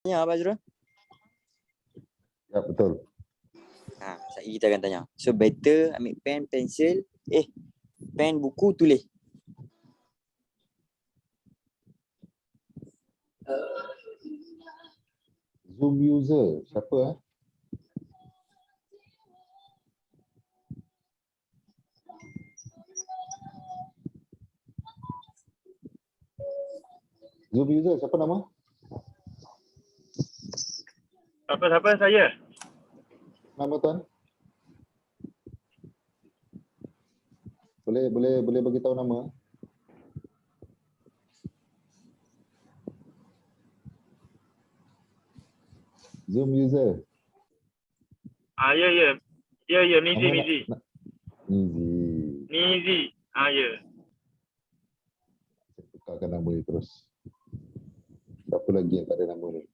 Tanya apa Azrul? Ya, betul. Kita akan tanya. So better ambil pen, pensel, pen, buku, tulis. Zoom user, siapa? Zoom user, siapa nama? Siapa saya? Nama tuan? Boleh bagi tahu nama? Zoom user. Ya, Mizi. Nizi. Ya. Saya tukarkan nama ni terus. Siapa lagi yang tak ada nama ni?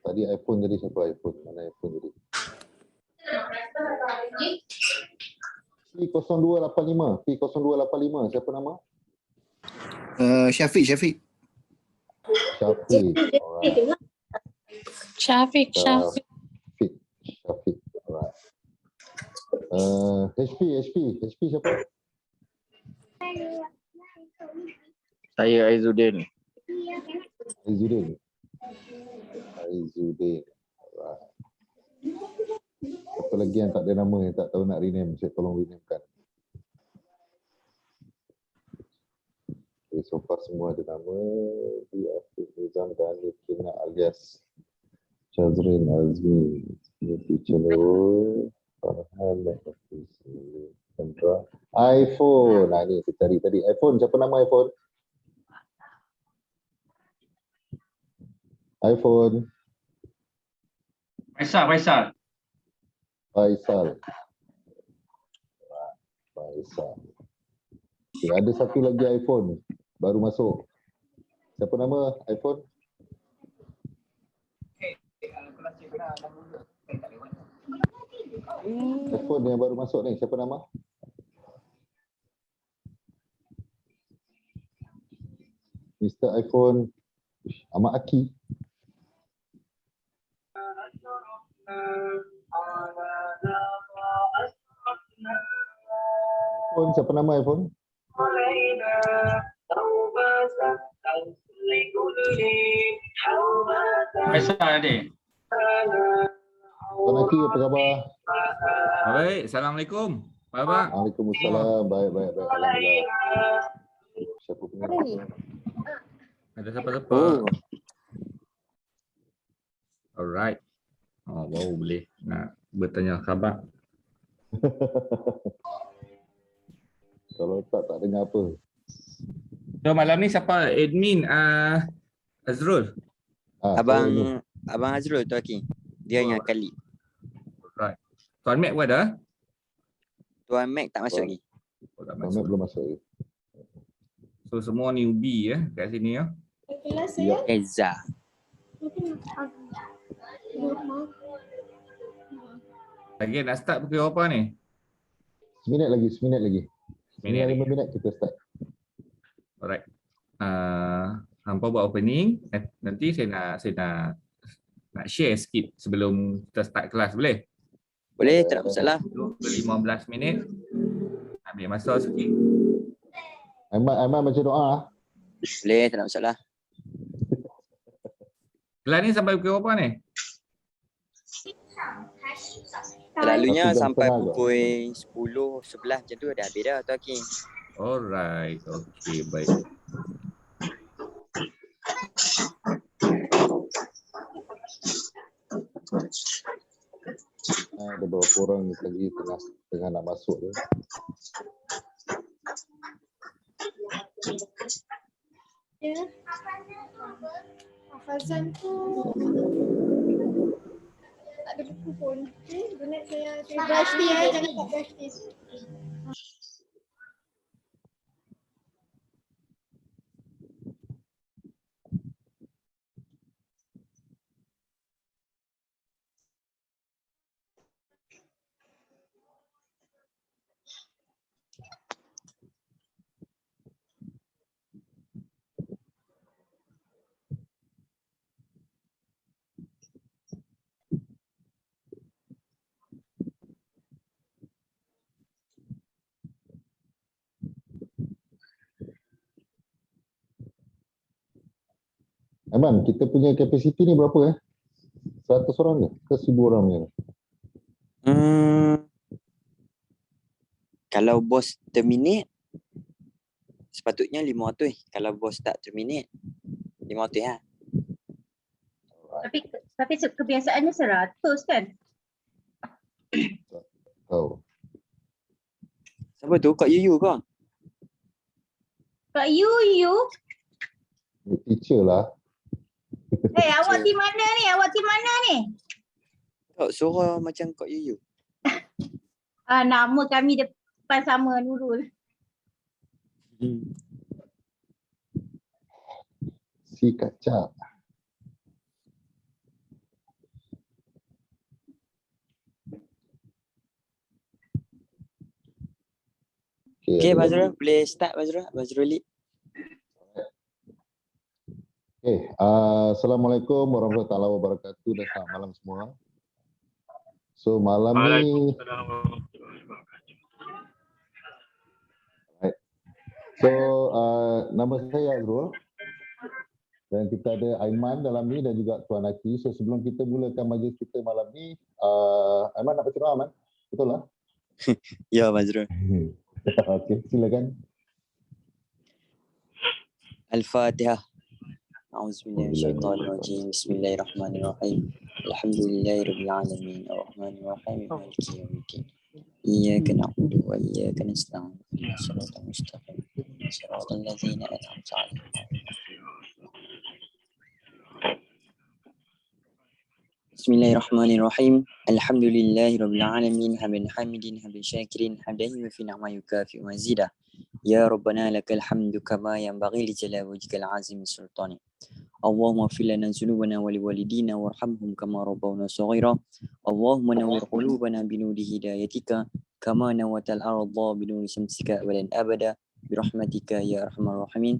Tadi iPhone jadi siapa iPhone? Mana iPhone jadi? P0285. Siapa nama? Syafiq. Syafiq. Syafiq. Alright. HP siapa? Saya Aizuddin. Aizuddin. Alright. Siapa lagi yang tak ada nama, yang tak tahu nak rename? Saya tolong renamekan. Okay, so far semua ada nama. Afiq Nizam dan Nikina alias Syazrin Azmi. Teacher Nur. Farhan Chandra. iPhone. Nah, ni kita cari tadi. iPhone. Siapa nama iPhone? iPhone. Faisal. Faisal. Okay, ada satu lagi iPhone baru masuk. Siapa nama iPhone? iPhone yang baru masuk ni, siapa nama? Mr. iPhone Ahmad Aki. iPhone, siapa nama iPhone? Faisal ada. Tuan Aki, apa khabar? Baik, Assalamualaikum. Apa khabar? Waalaikumsalam. Baik. Alhamdulillah. Siapa punya? Ada siapa-siapa? Alright. Wow, boleh nak bertanya khabar. Kalau tak dengar apa. So malam ni siapa admin Azrul? Abang Azrul tu Aki. Dia yang kali. Alright. Tuan Mac pun ada? Tuan Mac tak masuk lagi. Tak Ahmad belum masuk lagi. So semua newbie kat sini ya. Kelas Ya. Eza. Lagi nak start pukul berapa ni? Seminit lagi. 5 minit. 5 minit kita start. Alright. Hampa buat opening. Nanti saya nak share sikit sebelum kita start kelas, boleh? Boleh, tak ada masalah. 15 minit. Ambil masa sikit. Ahmad baca doa. Boleh, tak ada masalah. Kelas ni sampai pukul berapa ni? Selalunya 1 jam sampai setengah pukul 10, 11 macam tu dah habis dah tu Aki. Alright. Okay, baik. Ada beberapa orang lagi tengah nak masuk tu. Ya. Hafazan tu tak ada buku pun. Donat saya brush teeth jangan tak brush teeth. Aiman, kita punya kapasiti ni berapa 100 orang ke 1000 orang ni? Kalau bos terminate, sepatutnya 500. Kalau bos tak terminate, 500 lah. Tapi kebiasaannya 100 kan? Tahu. Siapa tu? Kak Yuyu ke? Kak Yuyu, Teacher lah. awak tim mana ni? Awak tim mana ni? Kak suara macam Kak Yuyu. Nama kami depan sama Nurul. Si kaca. Okay, Bazrul. Boleh start, Bazrul? Bazruli. Assalamualaikum warahmatullahi wabarakatuh dan selamat malam semua. So malam ni, nama saya Azrul dan kita ada Aiman dalam ni dan juga Tuan Aki. So sebelum kita mulakan majlis kita malam ni, Aiman nak baca doa, Aiman? Betul lah? Ya, Bazrul. Okey, silakan. Al-Fatihah. A'udzubillahi Bismillahirrahmanirrahim. Alhamdulillahirabbil alamin. Arrahmanirrahim. Maliki yaumiddin. Iyyaka na'budu wa iyyaka nasta'in. Ihdinas siratal mustaqim. Siratal ladzina an'amta 'alaihim. Bismillahirrahmanirrahim. Alhamdulillahirabbil alamin. Hamdan hamidin, hamdan syakirin, hamdan yufi ni'ma yukafi mazidah. Ya Rabbana lakal hamdu kama yanbaghi li jalali wajhikal azim sultani. Allahumma ighfir lana dhunubana wa liwalidina warhamhum kama rabbawna shaghira. Allahumma nawwir qulubana binuri hidayatika kama nawatal arda binuri syamsika abadan abada birahmatika ya arhamar rahimin.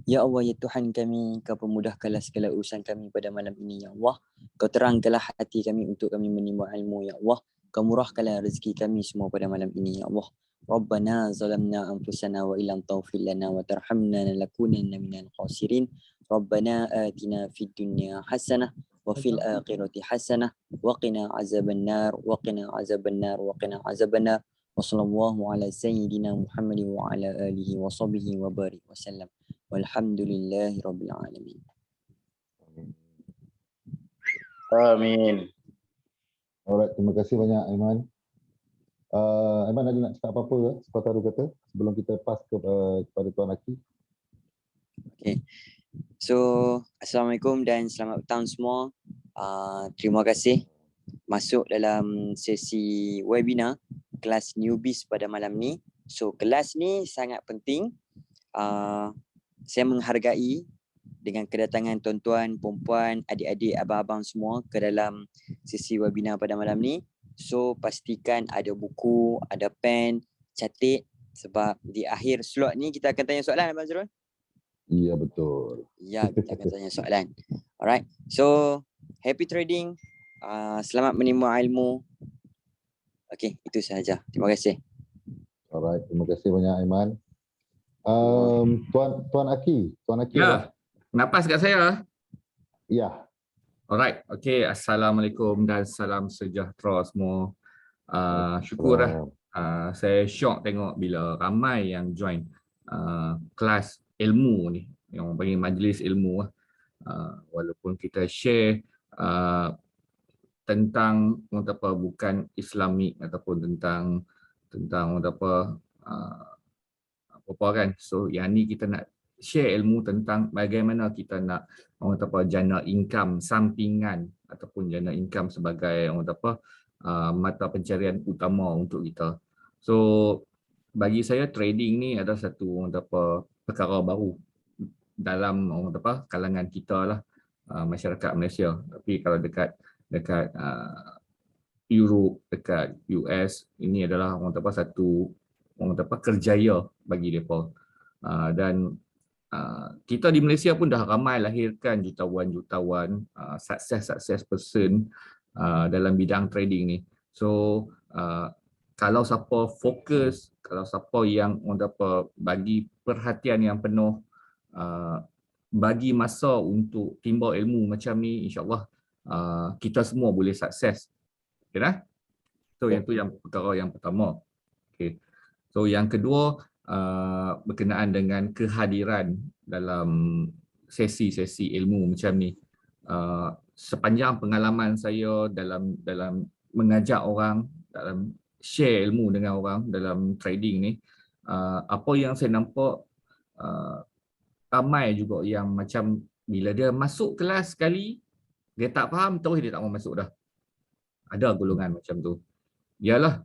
Ya Allah, ya Tuhan kami, Kau pemudahkanlah segala urusan kami pada malam ini, ya Allah. Kau terangkanlah hati kami untuk kami menimba ilmu, ya Allah. Kau murahkanlah rezeki kami semua pada malam ini, ya Allah. Rabbana zalamna anfusana wa illam taghfir lana wa tarhamna lanakunanna minal khasirin. Rabbana atina fid dunya hasanah wa fil akhirati hasanah wa qina azaban nar wa qina azaban nar wa qina azaban nar. Wa sallallahu ala sayyidina Muhammadin wa ala alihi wa sahbihi wa barik wa sallam. Walhamdulillahi rabbil alamin. Amin. Alright, terima kasih banyak Aiman. Aiman ada nak cakap apa-apa sepatah dua kata sebelum kita pass kepada Tuan Aki? Okay. So, Assalamualaikum dan selamat petang semua. Terima kasih masuk dalam sesi webinar kelas newbies pada malam ni. So, kelas ni sangat penting. Saya menghargai dengan kedatangan tuan-tuan, perempuan, adik-adik, abang-abang semua ke dalam sesi webinar pada malam ni. So pastikan ada buku, ada pen, catat sebab di akhir slot ni kita akan tanya soalan, Abang Zurul? Ya, betul. Ya, kita akan tanya soalan. Alright, so happy trading. Selamat menimba ilmu. Okey, itu sahaja. Terima kasih. Alright, terima kasih banyak Aiman. Tuan Aki. Ya, napas kat saya. Ya. Alright, okay. Assalamualaikum dan salam sejahtera semua. Syukurlah. Saya syok tengok bila ramai yang join kelas ilmu ni, yang panggil majlis ilmu. Walaupun kita share tentang bukan Islamik ataupun tentang apa kan. So yang ni kita nak share ilmu tentang bagaimana kita nak jana income sampingan ataupun jana income sebagai mata pencarian utama untuk kita. So bagi saya trading ni adalah satu perkara baru dalam kalangan kita lah, masyarakat Malaysia. Tapi kalau dekat Europe, dekat US, ini adalah satu kerjaya bagi mereka. Dan kita di Malaysia pun dah ramai lahirkan jutawan-jutawan sukses person dalam bidang trading ni. So kalau siapa fokus, kalau siapa yang bagi perhatian yang penuh bagi masa untuk timba ilmu macam ni, insyaAllah kita semua boleh sukses. Okay dah? So yang tu yang perkara yang pertama. Okay. So yang kedua, berkenaan dengan kehadiran dalam sesi-sesi ilmu macam ni. Sepanjang pengalaman saya dalam mengajak orang, dalam share ilmu dengan orang dalam trading ni, apa yang saya nampak, ramai juga yang macam bila dia masuk kelas sekali, dia tak faham terus dia tak mau masuk dah. Ada golongan macam tu. Yalah,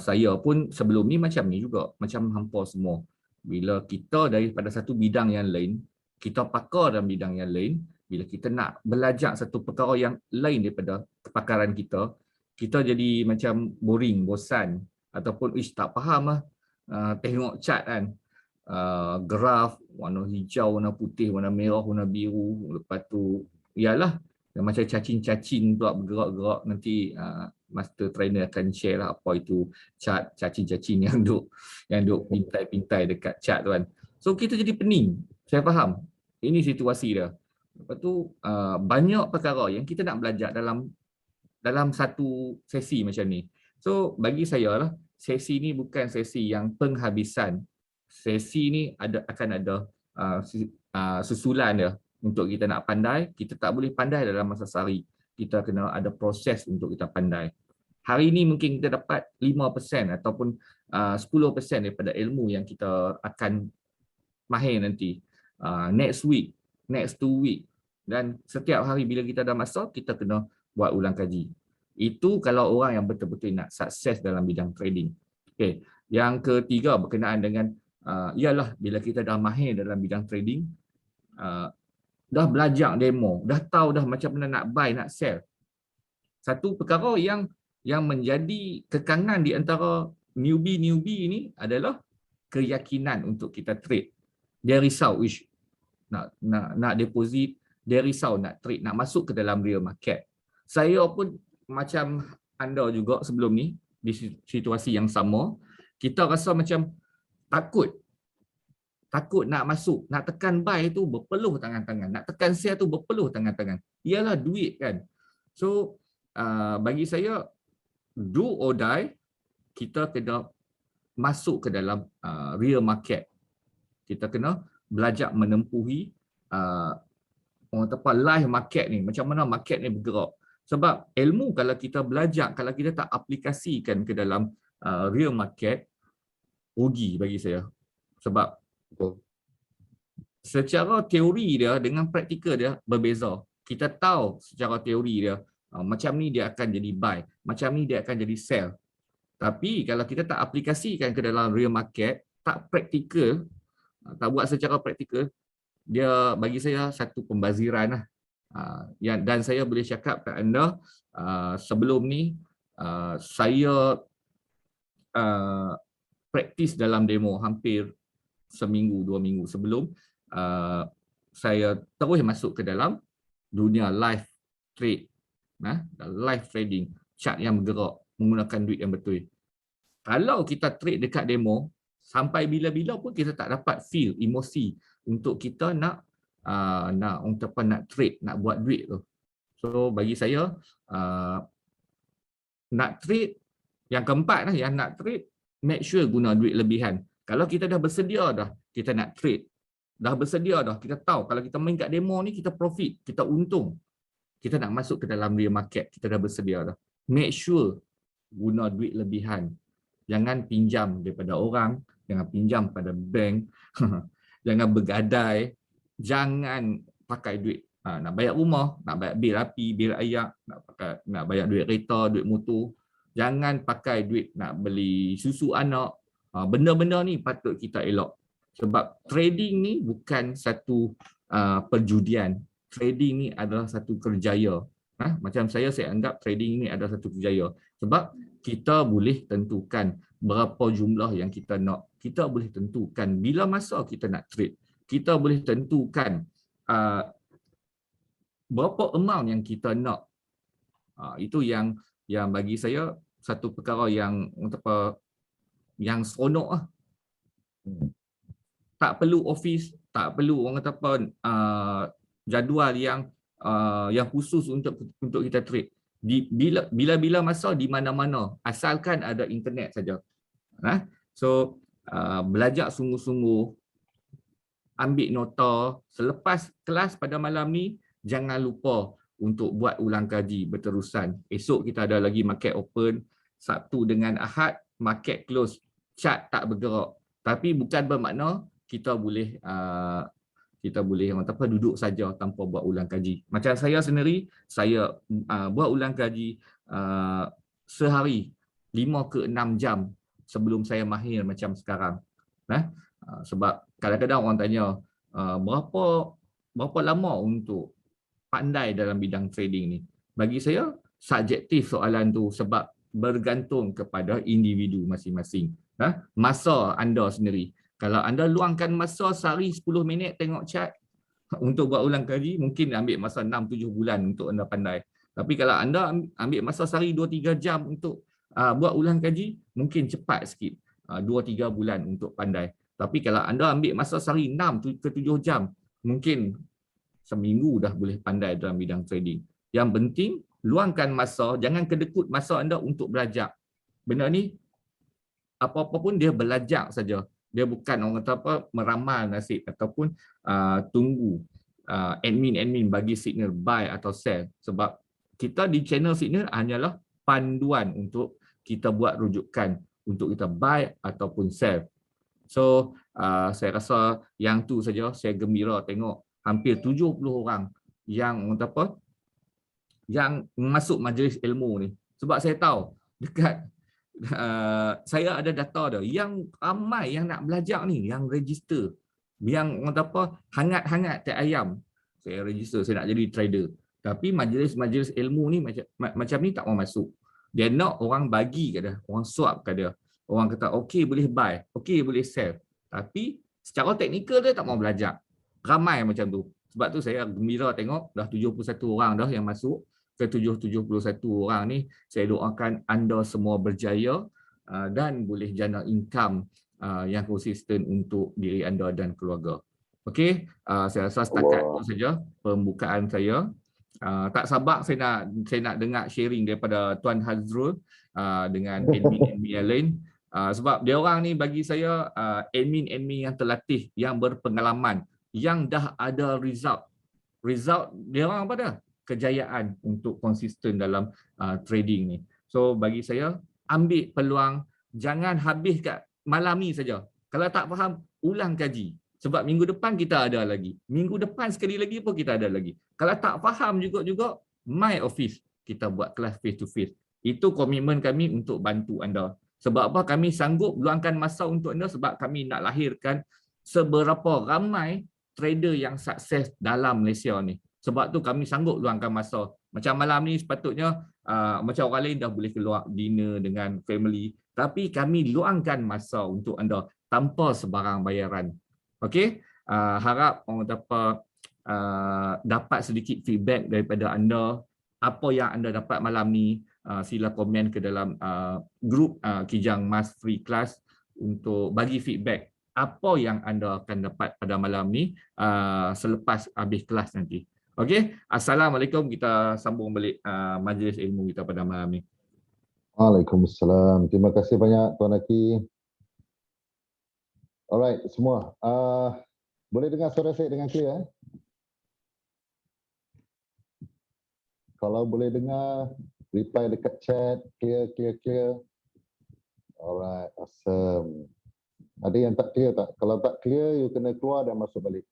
saya pun sebelum ni macam ni juga, macam hampa semua. Bila kita daripada satu bidang yang lain, kita pakar dalam bidang yang lain, bila kita nak belajar satu perkara yang lain daripada kepakaran kita, kita jadi macam boring, bosan ataupun tak faham lah. Tengok chart kan, graf warna hijau, warna putih, warna merah, warna biru, lepas tu ialah macam cacing-cacing pula bergerak-gerak. Nanti master trainer akan share lah apa itu chart cacing-cacing yang duk pintai-pintai dekat chart tu kan. So kita jadi pening. Saya faham. Ini situasi dia. Lepas tu banyak perkara yang kita nak belajar dalam satu sesi macam ni. So bagi saya lah, sesi ni bukan sesi yang penghabisan. Sesi ni akan ada susulan dia. Untuk kita nak pandai, kita tak boleh pandai dalam masa sehari. Kita kena ada proses untuk kita pandai. Hari ni mungkin kita dapat 5% ataupun 10% daripada ilmu yang kita akan mahir nanti. Next week, next 2 week. Dan setiap hari bila kita ada masa, kita kena buat ulang kaji. Itu kalau orang yang betul-betul nak sukses dalam bidang trading. Okay. Yang ketiga berkenaan dengan ialah bila kita dah mahir dalam bidang trading, dah belajar demo, dah tahu dah macam mana nak buy, nak sell. Satu perkara yang menjadi kekangan di antara newbie ni adalah keyakinan untuk kita trade. Dia risau nak deposit, dia risau nak trade, nak masuk ke dalam real market. Saya pun macam anda juga sebelum ni di situasi yang sama, kita rasa macam takut nak masuk, nak tekan buy tu berpeluh tangan-tangan, nak tekan sell tu berpeluh tangan-tangan. Ialah duit kan. So bagi saya, do or die, kita kena masuk ke dalam real market. Kita kena belajar menempuhi orang kata live market ni, macam mana market ni bergerak. Sebab ilmu kalau kita belajar, kalau kita tak aplikasikan ke dalam real market, rugi bagi saya. Sebab secara teori dia dengan praktikal dia berbeza. Kita tahu secara teori dia macam ni dia akan jadi buy, macam ni dia akan jadi sell. Tapi kalau kita tak aplikasikan ke dalam real market, tak praktikal, tak buat secara praktikal, dia bagi saya satu pembaziran lah. Dan saya boleh cakap kat anda, sebelum ni saya praktis dalam demo hampir seminggu, 2 minggu sebelum saya terus masuk ke dalam dunia live trade, live trading, chart yang bergerak, menggunakan duit yang betul. Kalau kita trade dekat demo, sampai bila-bila pun kita tak dapat feel, emosi untuk kita nak trade, nak buat duit tu. So bagi saya, nak trade, yang keempat lah, yang nak trade, make sure guna duit lebihan. Kalau kita dah bersedia dah, kita nak trade, dah bersedia dah, kita tahu kalau kita main kat demo ni kita profit, kita untung, kita nak masuk ke dalam real market, kita dah bersedia dah. Make sure guna duit lebihan. Jangan pinjam daripada orang, jangan pinjam pada bank, jangan bergadai, jangan pakai duit nak bayar rumah, nak bayar bil api, bil air, nak bayar duit kereta, duit motor. Jangan pakai duit nak beli susu anak. Benda-benda ni patut kita elak. Sebab trading ni bukan satu perjudian. Trading ni adalah satu kerjaya. Macam saya anggap trading ni adalah satu kerjaya. Sebab kita boleh tentukan berapa jumlah yang kita nak. Kita boleh tentukan bila masa kita nak trade. Kita boleh tentukan berapa amount yang kita nak. Itu yang bagi saya satu perkara yang seronok lah. Tak perlu office, tak perlu orang kata apa jadual yang khusus untuk kita trade. Bila masa di mana-mana, asalkan ada internet saja. So belajar sungguh-sungguh, ambil nota. Selepas kelas pada malam ni, jangan lupa untuk buat ulang kaji berterusan. Esok kita ada lagi market open, Sabtu dengan Ahad market close, chart tak bergerak. Tapi bukan bermakna kita boleh orang kata apa, duduk saja tanpa buat ulang kaji. Macam saya sendiri, saya buat ulang kaji sehari 5 ke 6 jam sebelum saya mahir macam sekarang. Sebab kadang-kadang orang tanya berapa lama untuk pandai dalam bidang trading ni. Bagi saya subjektif soalan tu, sebab bergantung kepada individu masing-masing. Masa anda sendiri. Kalau anda luangkan masa sehari 10 minit tengok chart untuk buat ulang kaji, mungkin ambil masa 6-7 bulan untuk anda pandai. Tapi kalau anda ambil masa sehari 2-3 jam untuk buat ulang kaji, mungkin cepat sikit, 2-3 bulan untuk pandai. Tapi kalau anda ambil masa sehari 6 ke 7 jam, mungkin seminggu dah boleh pandai dalam bidang trading. Yang penting, luangkan masa, jangan kedekut masa anda untuk belajar. Benda ni, apa-apa pun dia belajar saja. Dia bukan orang kata apa, meramal nasib ataupun tunggu admin bagi signal buy atau sell. Sebab kita di channel signal hanyalah panduan untuk kita buat rujukan untuk kita buy ataupun sell. So saya rasa yang tu saja. Saya gembira tengok hampir 70 orang yang orang kata apa, yang masuk majlis ilmu ni. Sebab saya tahu dekat saya ada data dah, yang ramai yang nak belajar ni, yang register, yang orang kata apa, hangat-hangat tak ayam. Saya register, saya nak jadi trader. Tapi majlis-majlis ilmu ni macam ni tak mau masuk. Dia nak orang bagi kat dia, orang suap kat dia. Orang kata okey boleh buy, okey boleh sell. Tapi secara teknikal dia tak mau belajar. Ramai macam tu. Sebab tu saya gembira tengok dah 71 orang dah yang masuk. Ke 71 orang ni, saya doakan anda semua berjaya dan boleh jana income yang konsisten untuk diri anda dan keluarga. Okey, saya rasa setakat itu saja pembukaan saya. Tak sabar saya nak dengar sharing daripada Tuan Hazrul dengan admin yang lain. Sebab dia orang ni bagi saya admin yang terlatih, yang berpengalaman, yang dah ada result dia orang apa dah? Kejayaan untuk konsisten dalam trading ni. So bagi saya, ambil peluang, jangan habis kat malam ni saja. Kalau tak faham, ulang kaji. Sebab minggu depan kita ada lagi. Minggu depan sekali lagi pun kita ada lagi. Kalau tak faham juga my office, kita buat kelas face to face. Itu komitmen kami untuk bantu anda. Sebab apa? Kami sanggup luangkan masa untuk anda sebab kami nak lahirkan seberapa ramai trader yang sukses dalam Malaysia ni. Sebab tu kami sanggup luangkan masa. Macam malam ni sepatutnya macam orang lain dah boleh keluar dinner dengan family. Tapi kami luangkan masa untuk anda tanpa sebarang bayaran. Okey? Harap orang dapat sedikit feedback daripada anda. Apa yang anda dapat malam ni, sila komen ke dalam grup Kijang Mas Free Class untuk bagi feedback. Apa yang anda akan dapat pada malam ni selepas habis kelas nanti. Okey, Assalamualaikum. Kita sambung balik majlis ilmu kita pada malam ni. Waalaikumsalam. Terima kasih banyak Tuan Aki. Alright, semua. Boleh dengar suara saya dengan clear? Kalau boleh dengar, reply dekat chat, clear. Alright, awesome. Ada yang tak clear tak? Kalau tak clear, you kena keluar dan masuk balik.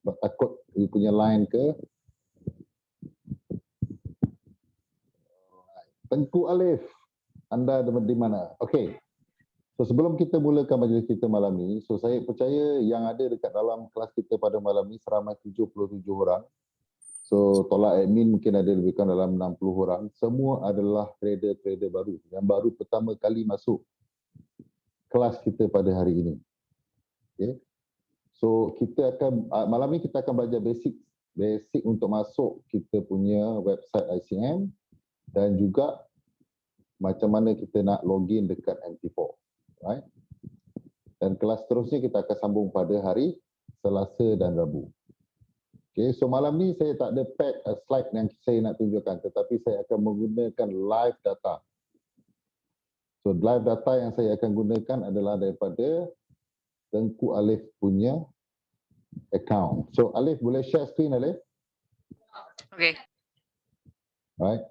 Sebab takut you punya line ke. Tengku Alif, anda di mana? Okey. So sebelum kita mulakan majlis kita malam ni, so saya percaya yang ada dekat dalam kelas kita pada malam ni seramai 77 orang. So tolak admin mungkin ada lebih kurang dalam 60 orang. Semua adalah trader-trader baru yang baru pertama kali masuk kelas kita pada hari ini. Okay. So kita akan malam ni kita akan belajar basic untuk masuk kita punya website ICM dan juga macam mana kita nak login dekat MT4, right? Dan kelas seterusnya kita akan sambung pada hari Selasa dan Rabu. Okay, so malam ni saya tak ada pack slide yang saya nak tunjukkan, tetapi saya akan menggunakan live data. So live data yang saya akan gunakan adalah daripada Tengku Alif punya account. So Alif boleh share screen Alif? Okay. Right.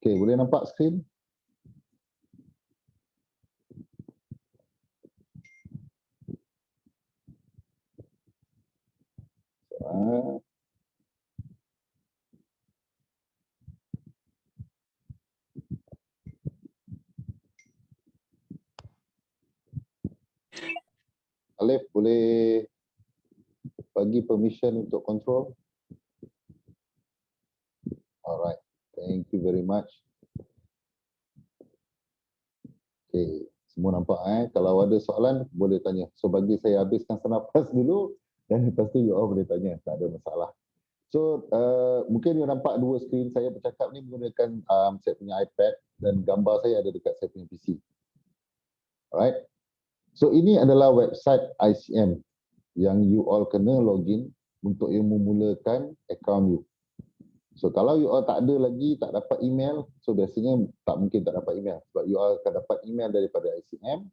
Okay, boleh nampak screen? Alif boleh bagi permission untuk control? Alright, thank you very much. Okay, semua nampak Kalau ada soalan boleh tanya. So bagi saya habiskan senapas dulu dan lepas tu you all boleh tanya, tak ada masalah. So mungkin you nampak dua skrin saya bercakap ni menggunakan saya punya iPad dan gambar saya ada dekat saya punya PC. Alright. So ini adalah website ICM yang you all kena login untuk you memulakan account you. So kalau you all tak ada lagi, tak dapat email, so biasanya tak mungkin tak dapat email sebab you all akan dapat email daripada ICM.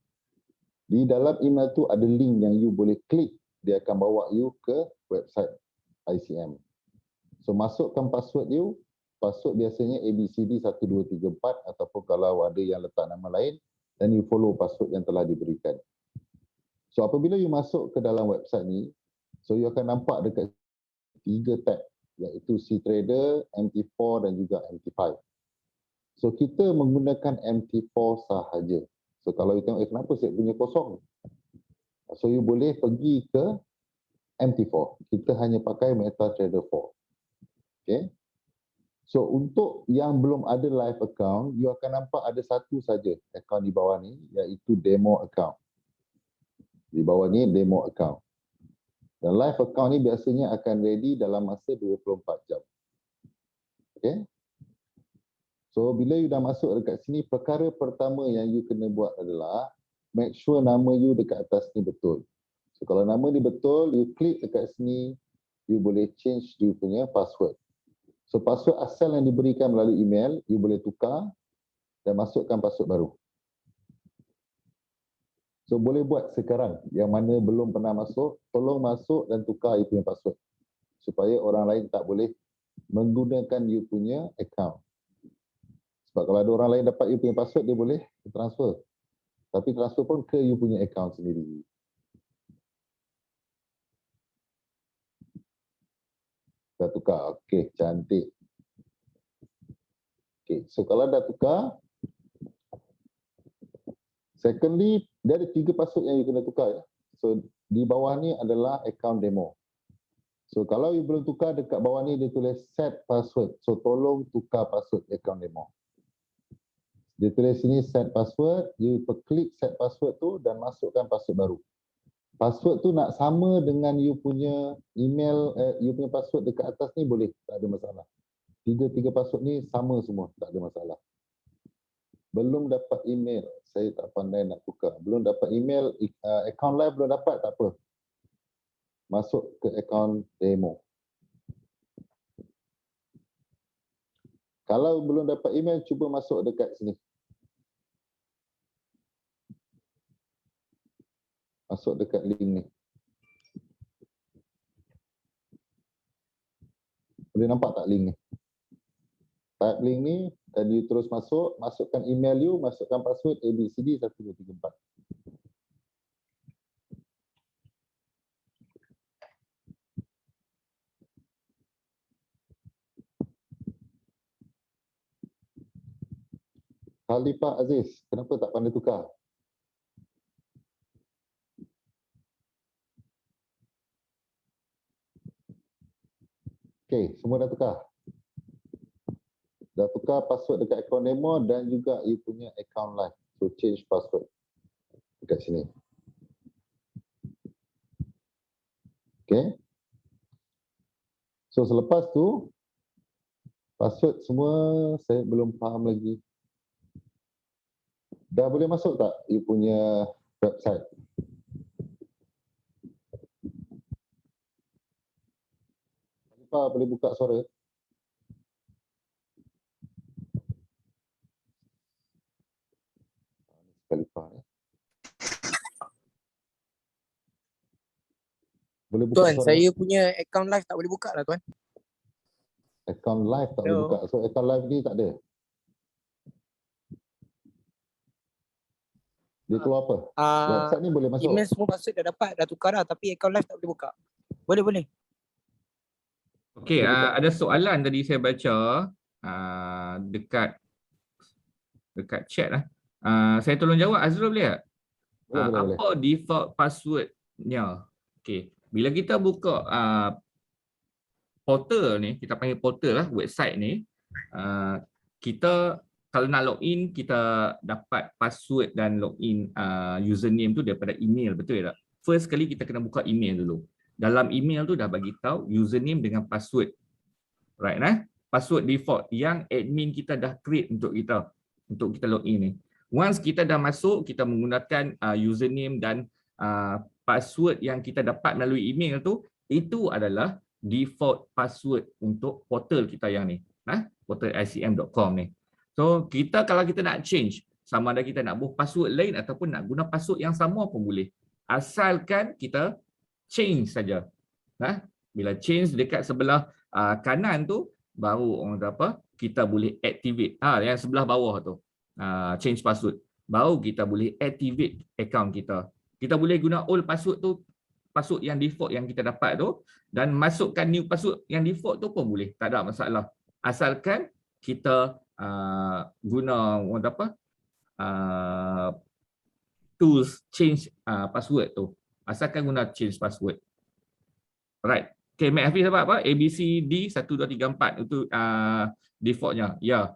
Di dalam email tu ada link yang you boleh klik, dia akan bawa you ke website ICM. So masukkan password you, password biasanya ABCD 1234 ataupun kalau ada yang letak nama lain, dan you follow password yang telah diberikan. So apabila you masuk ke dalam website ni, so you akan nampak dekat 3 tab, iaitu CTrader, MT4 dan juga MT5. So kita menggunakan MT4 sahaja. So kalau you tengok, kenapa saya punya kosong? So you boleh pergi ke MT4. Kita hanya pakai MetaTrader 4. Okay. So untuk yang belum ada live account, you akan nampak ada satu saja account di bawah ni, iaitu demo account. Di bawah ni demo account. Dan live account ni biasanya akan ready dalam masa 24 jam. Okay. So bila you dah masuk dekat sini, perkara pertama yang you kena buat adalah make sure nama you dekat atas ni betul. So kalau nama ni betul, you klik dekat sini, you boleh change you punya password. So password asal yang diberikan melalui email, you boleh tukar dan masukkan password baru. So boleh buat sekarang. Yang mana belum pernah masuk, tolong masuk dan tukar you punya password. Supaya orang lain tak boleh menggunakan you punya account. Sebab kalau ada orang lain dapat you punya password, dia boleh transfer. Tapi transfer pun ke you punya account sendiri. Dah tukar. Okey, cantik. Okey, so kalau dah tukar, secondly, dia ada 3 password yang you kena tukar. Ya. So di bawah ni adalah account demo. So kalau you belum tukar, dekat bawah ni dia tulis set password. So tolong tukar password account demo. Dia tulis sini set password, you klik set password tu dan masukkan password baru. Password tu nak sama dengan you punya email, you punya password dekat atas ni boleh, tak ada masalah. 3 password ni sama semua, tak ada masalah. Belum dapat email, saya tak pandai nak tukar. Belum dapat email, account live belum dapat, tak apa. Masuk ke account demo. Kalau belum dapat email, cuba masuk dekat sini. Masuk dekat link ni. Boleh nampak tak link ni? Type link ni dan you terus masuk, masukkan email you, masukkan password ABCD 1234. Khalifah Aziz, kenapa tak pandai tukar? Okey, semua dah tukar. Dah tukar password dekat account demo dan juga you punya account live. So change password dekat sini. Okey. So selepas tu, Password semua saya belum faham lagi. Dah boleh masuk tak you punya website? Khalifah boleh buka suara? Khalifah ya. Boleh buka Tuan, suara? saya punya account live tak boleh buka lah tuan. Account live tak boleh Hello. buka. So account live ni tak ada. Dia keluar apa? Website ni boleh masuk. Email semua password dah dapat, dah tukar dah, tapi account live tak boleh buka. Boleh. Okey, ada soalan tadi saya baca dekat chat lah. Saya tolong jawab, Azrul boleh tak? Boleh. Apa default passwordnya? Okey, bila kita buka portal ni, kita panggil portal lah, website ni, kita kalau nak login, kita dapat password dan login username tu daripada email, betul tak? First kali kita kena buka email dulu. Dalam email tu dah bagi tahu username dengan password. Right nah? Password default yang admin kita dah create untuk kita login ni. Once kita dah masuk, kita menggunakan username dan password yang kita dapat melalui email tu, itu adalah default password untuk portal kita yang ni. Portal icm.com ni. So, kalau kita nak change, sama ada kita nak buat password lain ataupun nak guna password yang sama pun boleh. Asalkan kita change saja. Bila change dekat sebelah kanan tu, baru orang kata apa, kita boleh activate. Yang sebelah bawah tu, change password. Baru kita boleh activate account kita. Kita boleh guna old password tu, password yang default yang kita dapat tu, dan masukkan new password yang default tu pun boleh. Tak ada masalah. Asalkan kita guna orang kata apa, tools change password tu. Asalkan guna change password. Right. Okay, Mek Hafiz apa? ABCD 1, 2, 3, 4 itu defaultnya. Ya,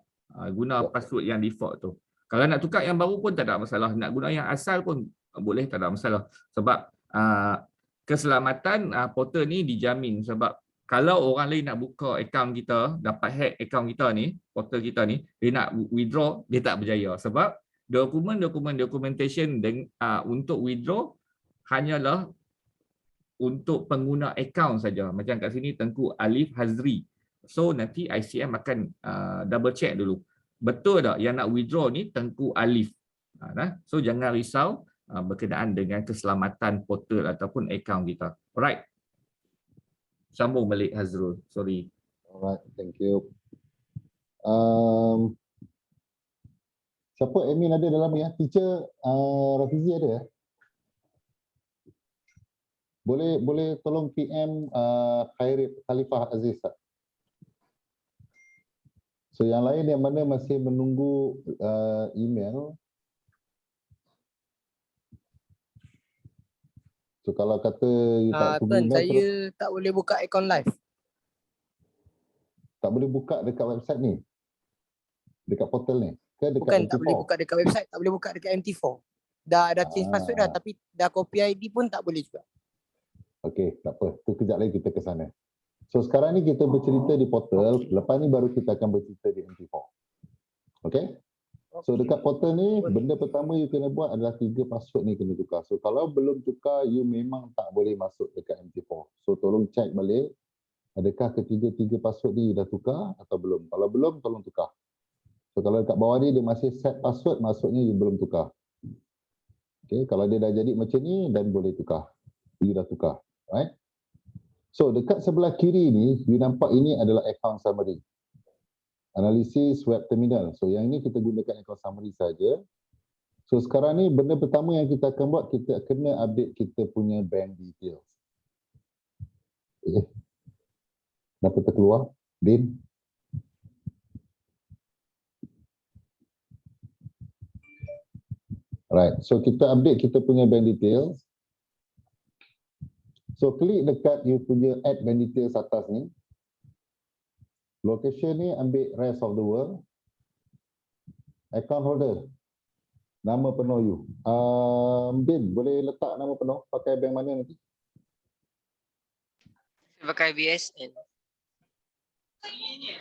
guna password yang default tu. Kalau nak tukar yang baru pun tak ada masalah. Nak guna yang asal pun boleh, tak ada masalah. Sebab keselamatan portal ni dijamin. Sebab kalau orang lain nak buka akaun kita, dapat hack akaun kita ni, portal kita ni, dia nak withdraw, dia tak berjaya. Sebab documentation untuk withdraw hanyalah untuk pengguna akaun saja. Macam kat sini Tengku Alif Hazri. So nanti ICM akan double check dulu. Betul tak yang nak withdraw ni Tengku Alif. So jangan risau berkenaan dengan keselamatan portal ataupun akaun kita. Alright. Sambung balik Hazrul. Sorry. Alright, thank you. Siapa admin ada dalam ni? Teacher Rafizi ada? Boleh tolong PM Khalifah Aziz tak? So yang lain yang mana masih menunggu email. So kalau kata you tak tunggu Tuan, email, saya tak boleh buka account live. tak boleh buka dekat website ni? Dekat portal ni? Ke dekat Bukan MT4? tak boleh buka dekat website, tak boleh buka dekat MT4. Dah change password dah, tapi dah copy ID pun tak boleh juga. Okey, tak apa. Tu kejap lagi kita ke sana. So sekarang ni kita bercerita di portal, lepas ni baru kita akan bercerita di MT4. Okey? So dekat portal ni, benda pertama you kena buat adalah 3 password ni kena tukar. So kalau belum tukar, you memang tak boleh masuk dekat MT4. So tolong check balik, adakah ketiga-tiga password ni you dah tukar atau belum. Kalau belum, tolong tukar. So kalau dekat bawah ni dia masih set password, maksudnya you belum tukar. Okey, kalau dia dah jadi macam ni, dan boleh tukar. You dah tukar. Right? So dekat sebelah kiri ni, you nampak ini adalah account summary. Analisis web terminal. So yang ini kita gunakan account summary saja. So sekarang ni benda pertama yang kita akan buat, kita kena update kita punya bank details. Kenapa terkeluar? Din? Right. So kita update kita punya bank details. So klik dekat you punya add bank details atas ni. Location ni ambil rest of the world. Account holder. Nama penuh you. Bin, boleh letak nama penuh pakai bank mana nanti? Pakai BSN.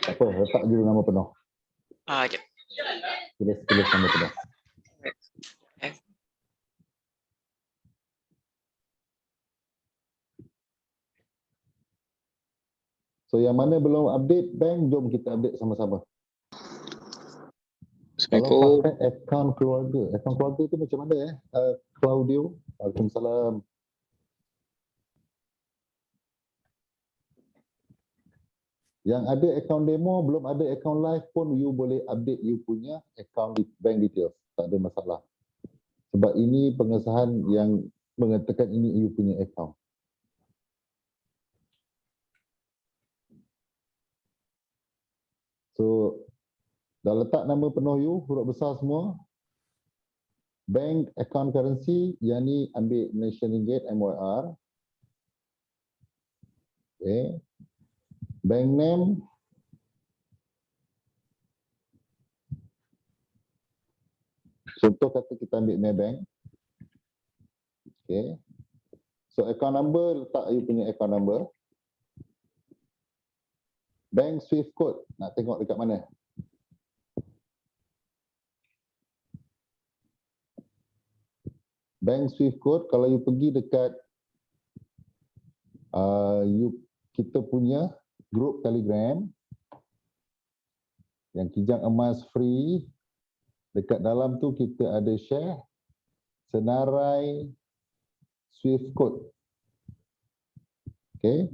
Tak apa, letak dulu nama penuh. Sekejap. Tulis nama penuh. So yang mana belum update bank, jom kita update sama-sama. Kalau pakai akaun keluarga tu macam mana Claudio? Waalaikumsalam. Yang ada akaun demo, belum ada akaun live pun, you boleh update you punya akaun bank details. Tak ada masalah. Sebab ini pengesahan yang mengatakan ini you punya akaun. So, dah letak nama penuh you, huruf besar semua. Bank account currency, yang ni ambil Malaysian Ringgit, MYR. Okay. Bank name. Contoh kata kita ambil Maybank. Okay. So account number, letak you punya account number. Bank Swift code, nak tengok dekat mana? Bank Swift code, kalau you pergi dekat kita punya grup Telegram yang Kijang Emas free, dekat dalam tu kita ada share senarai Swift code. Okay.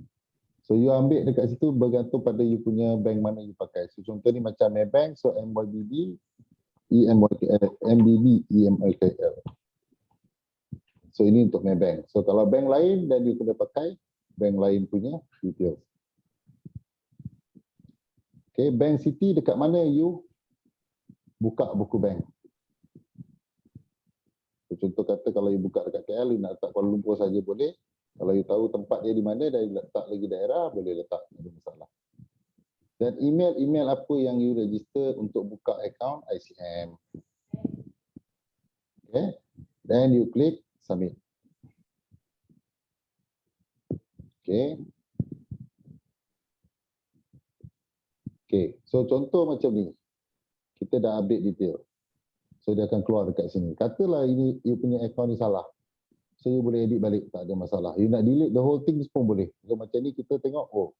So you ambil dekat situ bergantung pada you punya bank mana you pakai. So contoh ni macam Maybank, so MYBB, EMYKL, MBB, EMYKL. So ini untuk Maybank. So kalau bank lain dan you kena pakai bank lain punya details. Okay, Bank City dekat mana you buka buku bank. So, contoh kata kalau you buka dekat KL, you nak letak Kuala Lumpur saja boleh. Kalau you tahu tempat dia di mana dan letak lagi daerah, boleh letak, tak ada masalah. Dan email apa yang you register untuk buka account ICM. Okay, then you click submit. Okay. Okay, so contoh macam ni. Kita dah update detail. So dia akan keluar dekat sini. Katalah ini you punya account ni salah. So you boleh edit balik, tak ada masalah. You nak delete the whole thing pun boleh. So macam ni kita tengok, oh,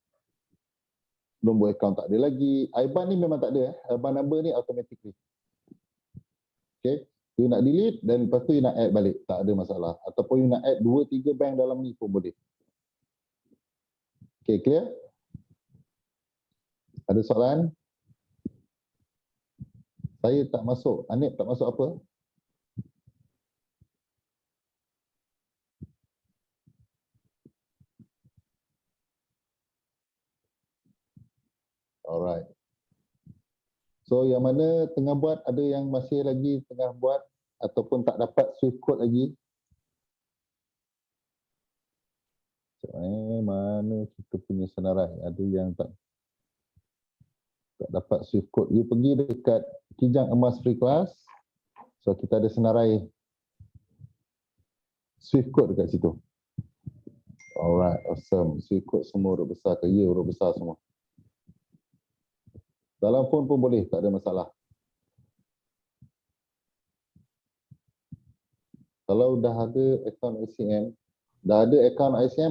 nombor account tak ada lagi. IBAN ni memang tak ada. IBAN number ni automatically. Okay, you nak delete dan lepas tu you nak add balik, tak ada masalah. Ataupun you nak add 2-3 bank dalam ni pun boleh. Okay, clear? Ada soalan? Saya tak masuk. Anip tak masuk apa? Alright. So yang mana tengah buat, ada yang masih lagi tengah buat ataupun tak dapat Swift code lagi? Mana kita punya senarai? Ada yang tak dapat Swift code. You pergi dekat Kijang Emas Free Class. So kita ada senarai Swift code dekat situ. Alright, awesome. Swift code semua huruf besar ke? Ya, huruf besar semua. Dalam phone pun boleh, tak ada masalah. Kalau dah ada akaun ICM,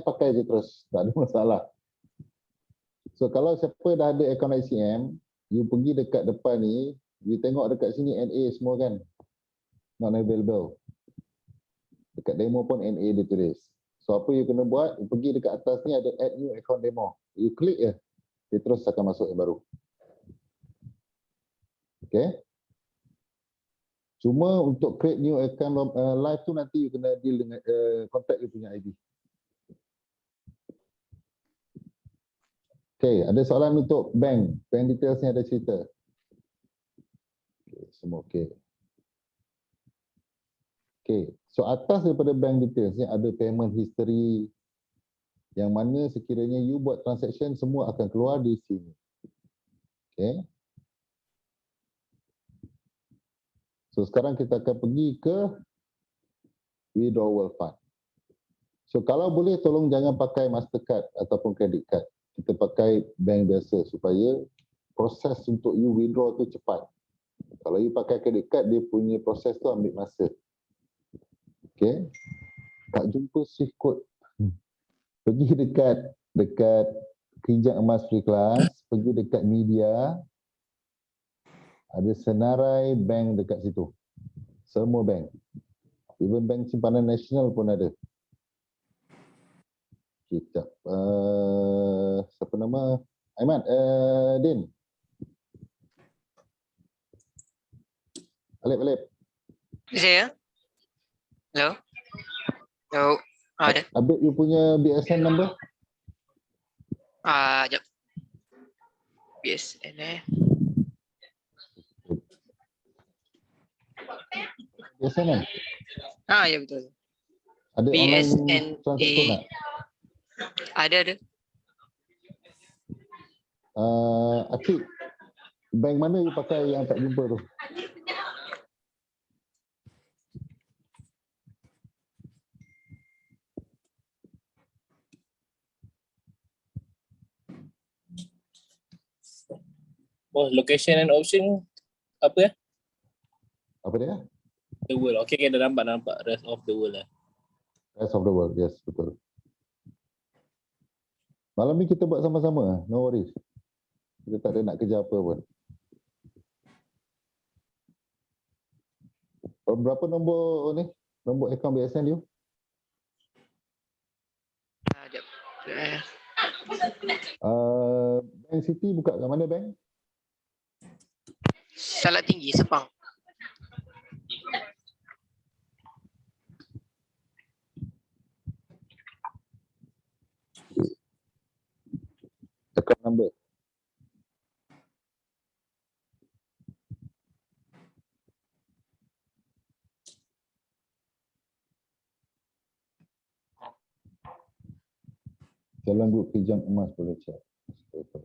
pakai je terus. Tak ada masalah. So kalau siapa dah ada akaun ICM, you pergi dekat depan ni, you tengok dekat sini NA semua kan? Not available. Dekat demo pun NA dia tulis. So apa you kena buat, you pergi dekat atas ni ada add new account demo. You klik je, dia terus akan masuk yang baru. Okay. Cuma untuk create new account live tu nanti you kena deal dengan contact you punya ID. Okay, ada soalan untuk bank. Bank details ni ada cerita. Okay, semua okay. Okay, so atas daripada bank details ni ada payment history yang mana sekiranya you buat transaction semua akan keluar di sini. Okay. So sekarang kita akan pergi ke withdrawal fund. So kalau boleh tolong jangan pakai Mastercard ataupun credit card. kita pakai bank biasa supaya proses untuk you withdraw tu cepat. Kalau you pakai credit card, dia punya proses tu ambil masa. Okay. Tak jumpa Swift code. Pergi dekat Kijang Emas Free Class, pergi dekat media, ada senarai bank dekat situ. Semua bank. Even bank simpanan nasional pun ada. Sekejap. Siapa nama? Aiman, Din. Alip. Saya? Hello? Hello? Ada? Update you punya BSN number? Jap. BSN BSN kan? ya betul. Ada online BSN transaction tak? Ada. Akik, bank mana you pakai yang tak jumpa tu? Oh, location and option apa ya? Apa dia? The world. Okay, dah nampak. Rest of the world lah. Rest of the world, yes, betul. Malam ni kita buat sama-sama, no worries. Kita tak ada nak kerja apa pun. Berapa nombor ni? Nombor akaun BSN you? Jap. Bank City buka kat mana bank? Salak Tinggi, Sepang. Tekan number. Jalan Grup Kijang Emas boleh cek. Mr.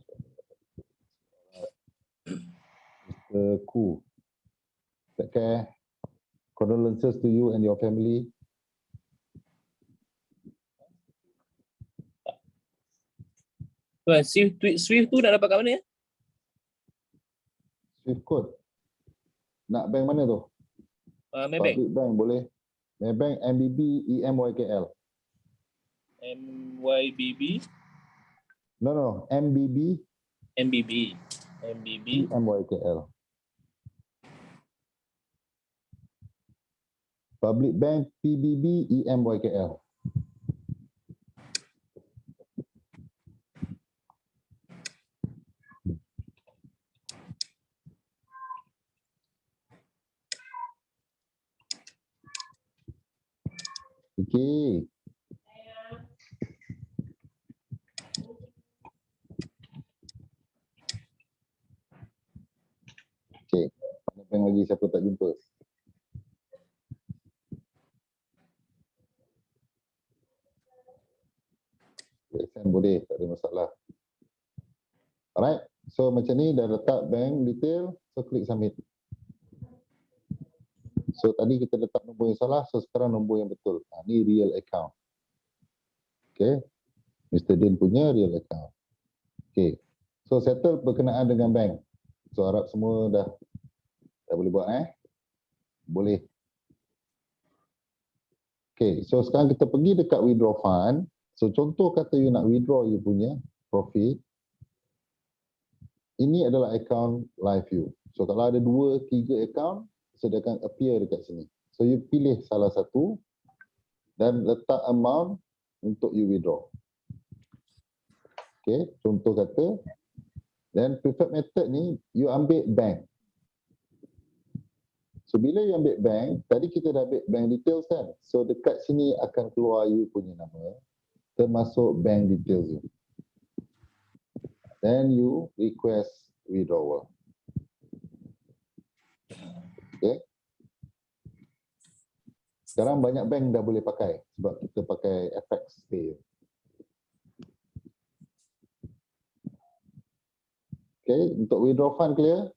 Ku. Take care. Condolences to you and your family. Tuan, Swift tu nak dapat kat mana ya? Swift code. Nak bank mana tu? Maybank. Public Bank boleh. Maybank, MBB, EMYKL. MYBB. No. MBB, MBB. EMYKL. Public Bank, PBB, EMYKL. Okay. Okay. Mana bank lagi siapa tak jumpa? BSN boleh, tak ada masalah. Alright. So macam ni dah letak bank detail, so klik submit. So tadi kita letak nombor yang salah, so sekarang nombor yang betul. Ni real account. Okay. Mr. Din punya real account. Okay. So settle berkenaan dengan bank. So harap semua dah boleh buat Boleh. Okay. So sekarang kita pergi dekat withdraw fund. So contoh kata you nak withdraw you punya profit. Ini adalah account live view. So kalau ada 2-3 account, so dia akan appear dekat sini. So you pilih salah satu dan letak amount untuk you withdraw. Okay, contoh kata, dan preferred method ni you ambil bank. So bila you ambil bank, tadi kita dah ambil bank details kan. So dekat sini akan keluar you punya nama, termasuk bank details you. Then you request withdrawal. Okay. Sekarang banyak bank dah boleh pakai sebab kita pakai FX Pay. Okay, untuk withdraw fund clear.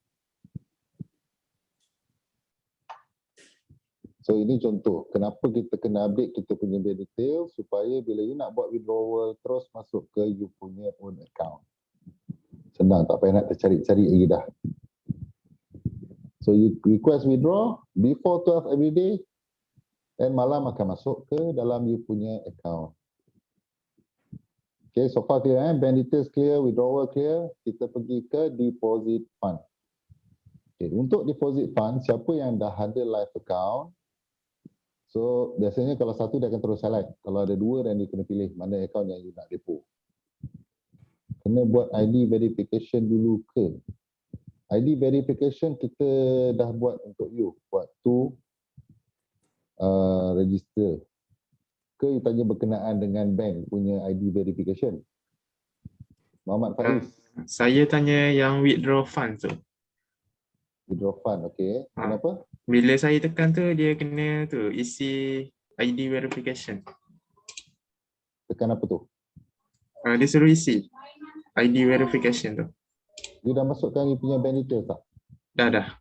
So ini contoh kenapa kita kena update kita punya bank detail supaya bila you nak buat withdrawal terus masuk ke you punya own account. Senang, tak payah nak tercari-cari lagi dah. So you request withdraw before 12 every day dan malam akan masuk ke dalam you punya account. Okay, so far clear bank details clear, withdrawal clear, kita pergi ke deposit fund. Okay, untuk deposit fund, siapa yang dah ada live account, so biasanya kalau satu dia akan terus select. Kalau ada dua dan dia kena pilih mana account yang you nak depo. Kena buat ID verification dulu ke? ID verification kita dah buat untuk you waktu register. Ke you tanya berkenaan dengan bank punya ID verification? Muhammad Faiz. Saya tanya yang withdraw fund tu. Withdraw fund, okay. Kenapa? Bila saya tekan tu dia kena tu isi ID verification. Tekan apa tu? Dia suruh isi ID verification tu. You dah masukkan you punya bank details tak? Dah.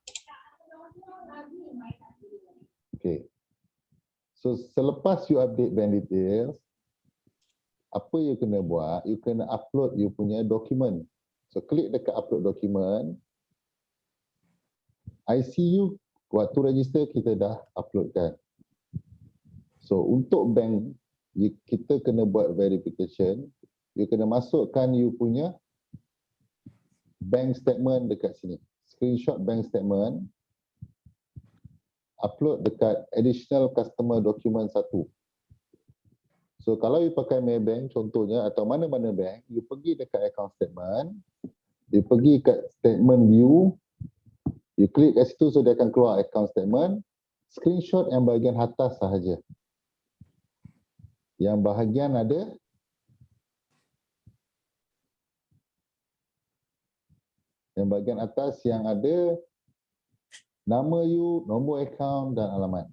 Okay. So selepas you update bank details, apa you kena buat? You kena upload you punya dokumen. So klik dekat upload dokumen. ICU waktu register kita dah uploadkan. So untuk bank kita kena buat verification. You kena masukkan you punya bank statement dekat sini. Screenshot bank statement. Upload dekat additional customer document 1. So kalau you pakai Maybank contohnya atau mana-mana bank, you pergi dekat account statement, you pergi kat statement view, you klik kat situ so dia akan keluar account statement, screenshot yang bahagian atas sahaja. Yang bahagian ada yang bahagian atas yang ada nama you, nombor account dan alamat.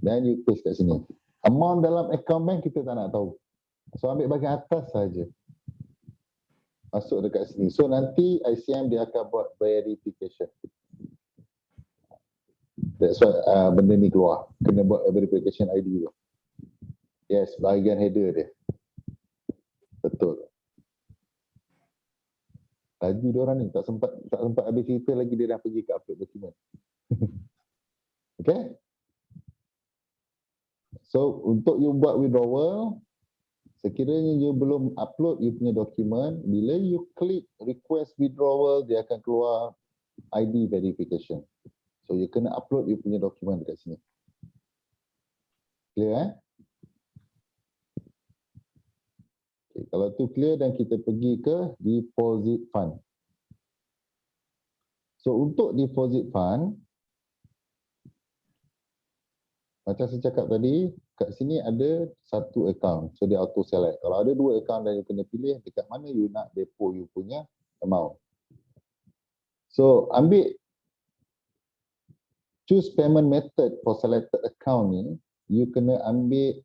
Dan you paste kat sini. Amount dalam account bank kita tak nak tahu. So ambil bahagian atas saja. Masuk dekat sini. So nanti ICM dia akan buat verification. That's why benda ni keluar. Kena buat verification ID tu. Yes, bahagian header dia. Betul. Laju dia orang ni tak sempat habis cerita lagi dia dah pergi ke upload dokumen. Okay? So untuk you buat withdrawal, sekiranya you belum upload you punya dokumen, bila you klik request withdrawal, dia akan keluar ID verification. So you kena upload you punya dokumen dekat sini. Clear Okay, kalau tu clear dan kita pergi ke deposit fund. So untuk deposit fund, macam saya cakap tadi, kat sini ada satu account. So dia auto select. Kalau ada dua account dan you kena pilih dekat mana you nak depo you punya amount. So ambil choose payment method for selected account ni, you kena ambil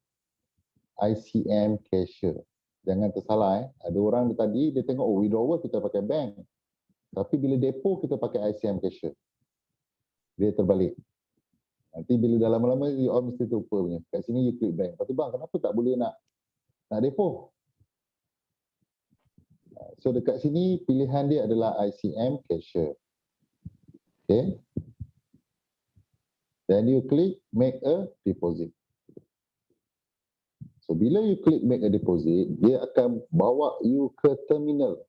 ICM cashier. Jangan tersalah Ada orang tadi dia tengok withdrawal kita pakai bank. Tapi bila depo kita pakai ICM cashier. Dia terbalik. Nanti bila dah lama-lama you all mesti terlupa punya. Kat sini you klik bank. Lepas tu bang kenapa tak boleh nak depo? So dekat sini pilihan dia adalah ICM cashier. Okay. Then you click make a deposit. So bila you klik make a deposit, dia akan bawa you ke terminal.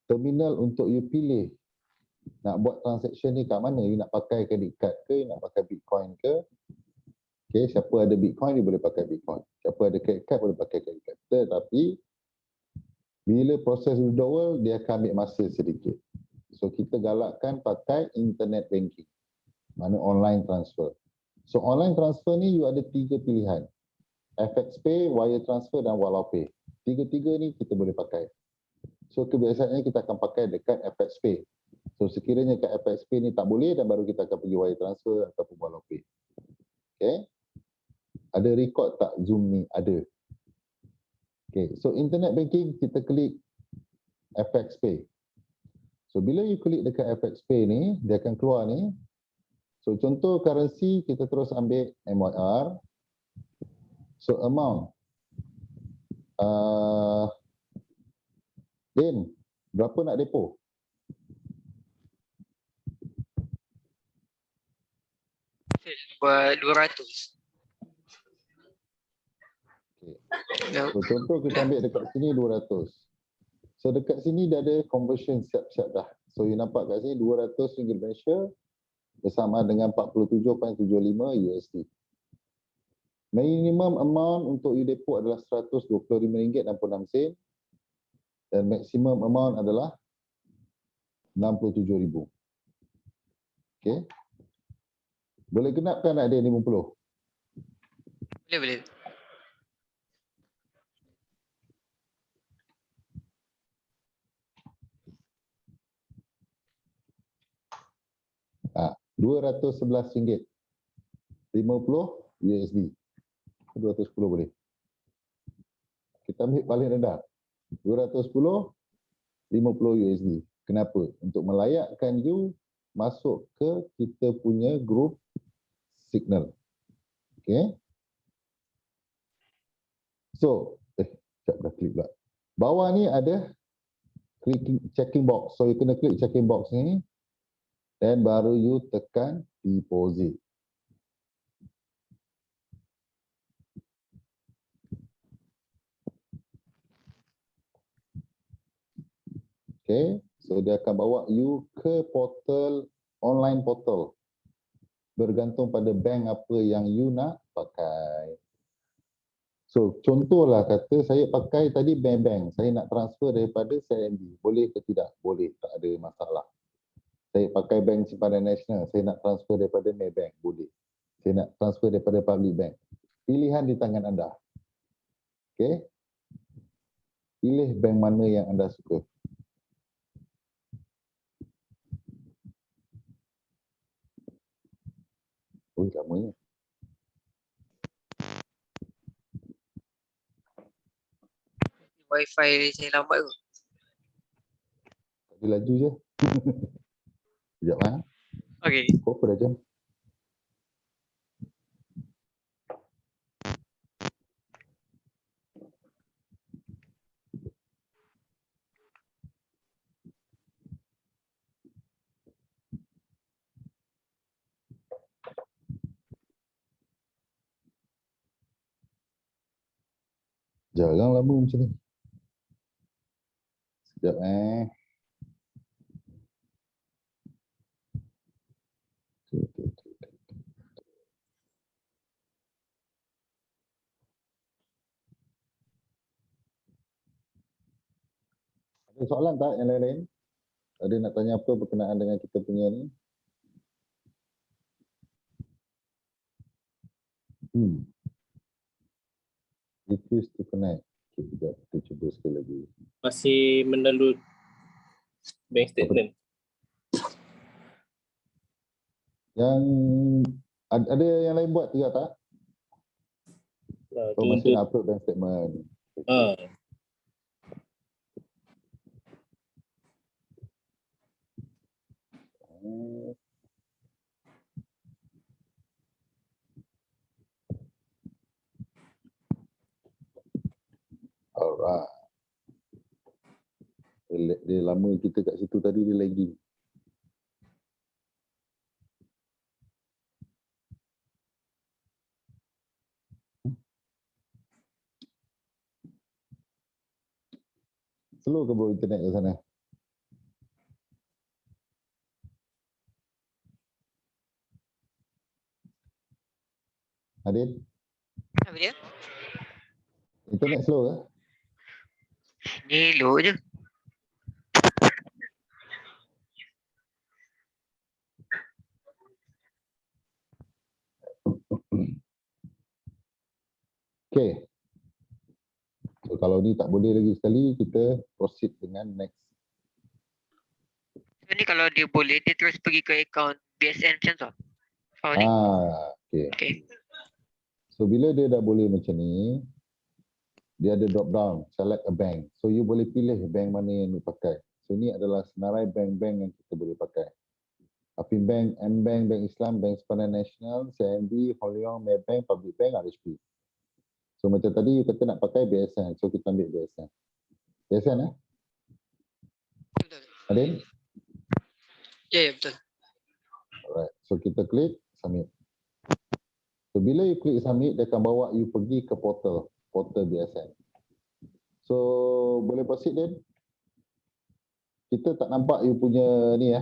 Terminal untuk you pilih nak buat transaction ni kat mana. You nak pakai credit card ke, you nak pakai Bitcoin ke. Okay, siapa ada Bitcoin dia boleh pakai Bitcoin. Siapa ada credit card boleh pakai credit card. Tetapi bila proses withdrawal dia akan ambil masa sedikit. So kita galakkan pakai internet banking. Mana online transfer. So online transfer ni you ada 3 pilihan. FXPay, wire transfer dan WalletPay. 3-3 ni kita boleh pakai. So kebiasaannya kita akan pakai dekat FXPay. So sekiranya kat FXPay ni tak boleh dan baru kita akan pergi wire transfer ataupun WalletPay. Okay. Ada record tak Zoom ni? Ada. Okay. So internet banking kita klik FXPay. So bila you klik dekat FXPay ni, dia akan keluar ni. So contoh currency kita terus ambil MYR. So amount. Din, berapa nak depo? Buat 200. Okay. So contoh kita ambil dekat sini 200. So dekat sini dah ada conversion siap-siap dah. So you nampak kat sini 200 ringgit Malaysia bersama dengan 47.75 USD. Minimum amount untuk you depo adalah RM125.66 dan maximum amount adalah RM67,000. Okay. Boleh genapkan tak dia 50? Boleh. RM211.50 USD. 210 boleh. Kita ambil paling rendah. 210, 50 USD. Kenapa? Untuk melayakkan you masuk ke kita punya group Signal. Okay. So, sekejap dah klik pula. Bawah ni ada checking box. So, you kena klik checking box ni. Dan baru you tekan deposit. Okay, so dia akan bawa you ke portal, online portal. Bergantung pada bank apa yang you nak pakai. So, contohlah kata saya pakai tadi bank-bank. Saya nak transfer daripada CIMB. Boleh ke tidak? Boleh, tak ada masalah. Saya pakai bank simpanan nasional. Saya nak transfer daripada Maybank. Boleh. Saya nak transfer daripada public bank. Pilihan di tangan anda. Okay. Pilih bank mana yang anda suka. Oh, lamanya. Wifi saya lambat ke? Tadi laju je. Sekejap lah. Okey. Berapa dah jam? Jarang lama macam ni. Sekejap Ada soalan tak yang lain-lain? Ada nak tanya apa berkenaan dengan kita punya ni? Refuse to connect. Okay, sekejap. Kita cuba sekali lagi. Masih mendownload bank statement. Yang ada yang lain buat juga tak? Oh, masih nak upload bank statement. Alright. Dia lama kita kat situ tadi, dia lagi. Slow ke bro internet kat sana? Adin? Apa dia? Internet slow ke? Ni low je. Okay. So kalau ni tak boleh lagi sekali, kita proceed dengan next. So ni kalau dia boleh, dia terus pergi ke account BSN macam tu? Okay. Okay. So bila dia dah boleh macam ni, dia ada drop down, select a bank. So you boleh pilih bank mana yang you pakai. So ni adalah senarai bank-bank yang kita boleh pakai. Afin Bank, M-Bank, Bank Islam, Bank Sepadan Nasional, CIMB, Hong Leong, Maybank, Public Bank, RHB. So macam tadi you kata nak pakai BSN, so kita ambil BSN. BSN Betul. Adin? Ya, betul. Alright, so kita klik submit. So bila you klik submit, dia akan bawa you pergi ke portal BSN. So boleh proceed Din? Kita tak nampak you punya ni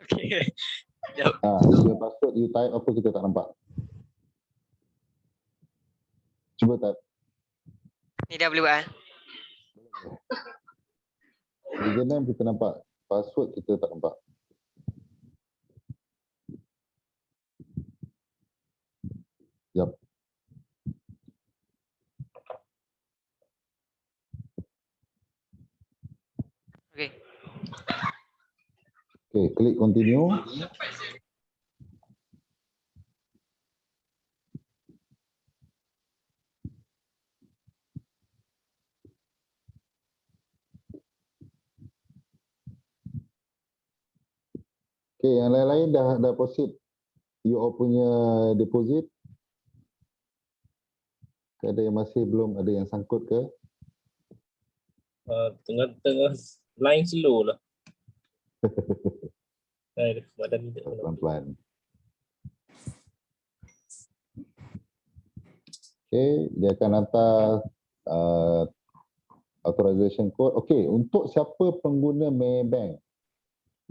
Okay. Jap. you punya password, you type apa kita tak nampak. Cuba type. Ni dah boleh buat. Username kita nampak, password kita tak nampak. Jap. Okay. Okay, klik continue. Okay, yang lain-lain dah proceed. You all punya deposit. Ada yang masih belum, ada yang sangkut ke? Tengah-tengah line slow lah. Badan ni tak kena. Pelan-pelan. Okay, dia akan hantar authorization code. Okay, untuk siapa pengguna Maybank,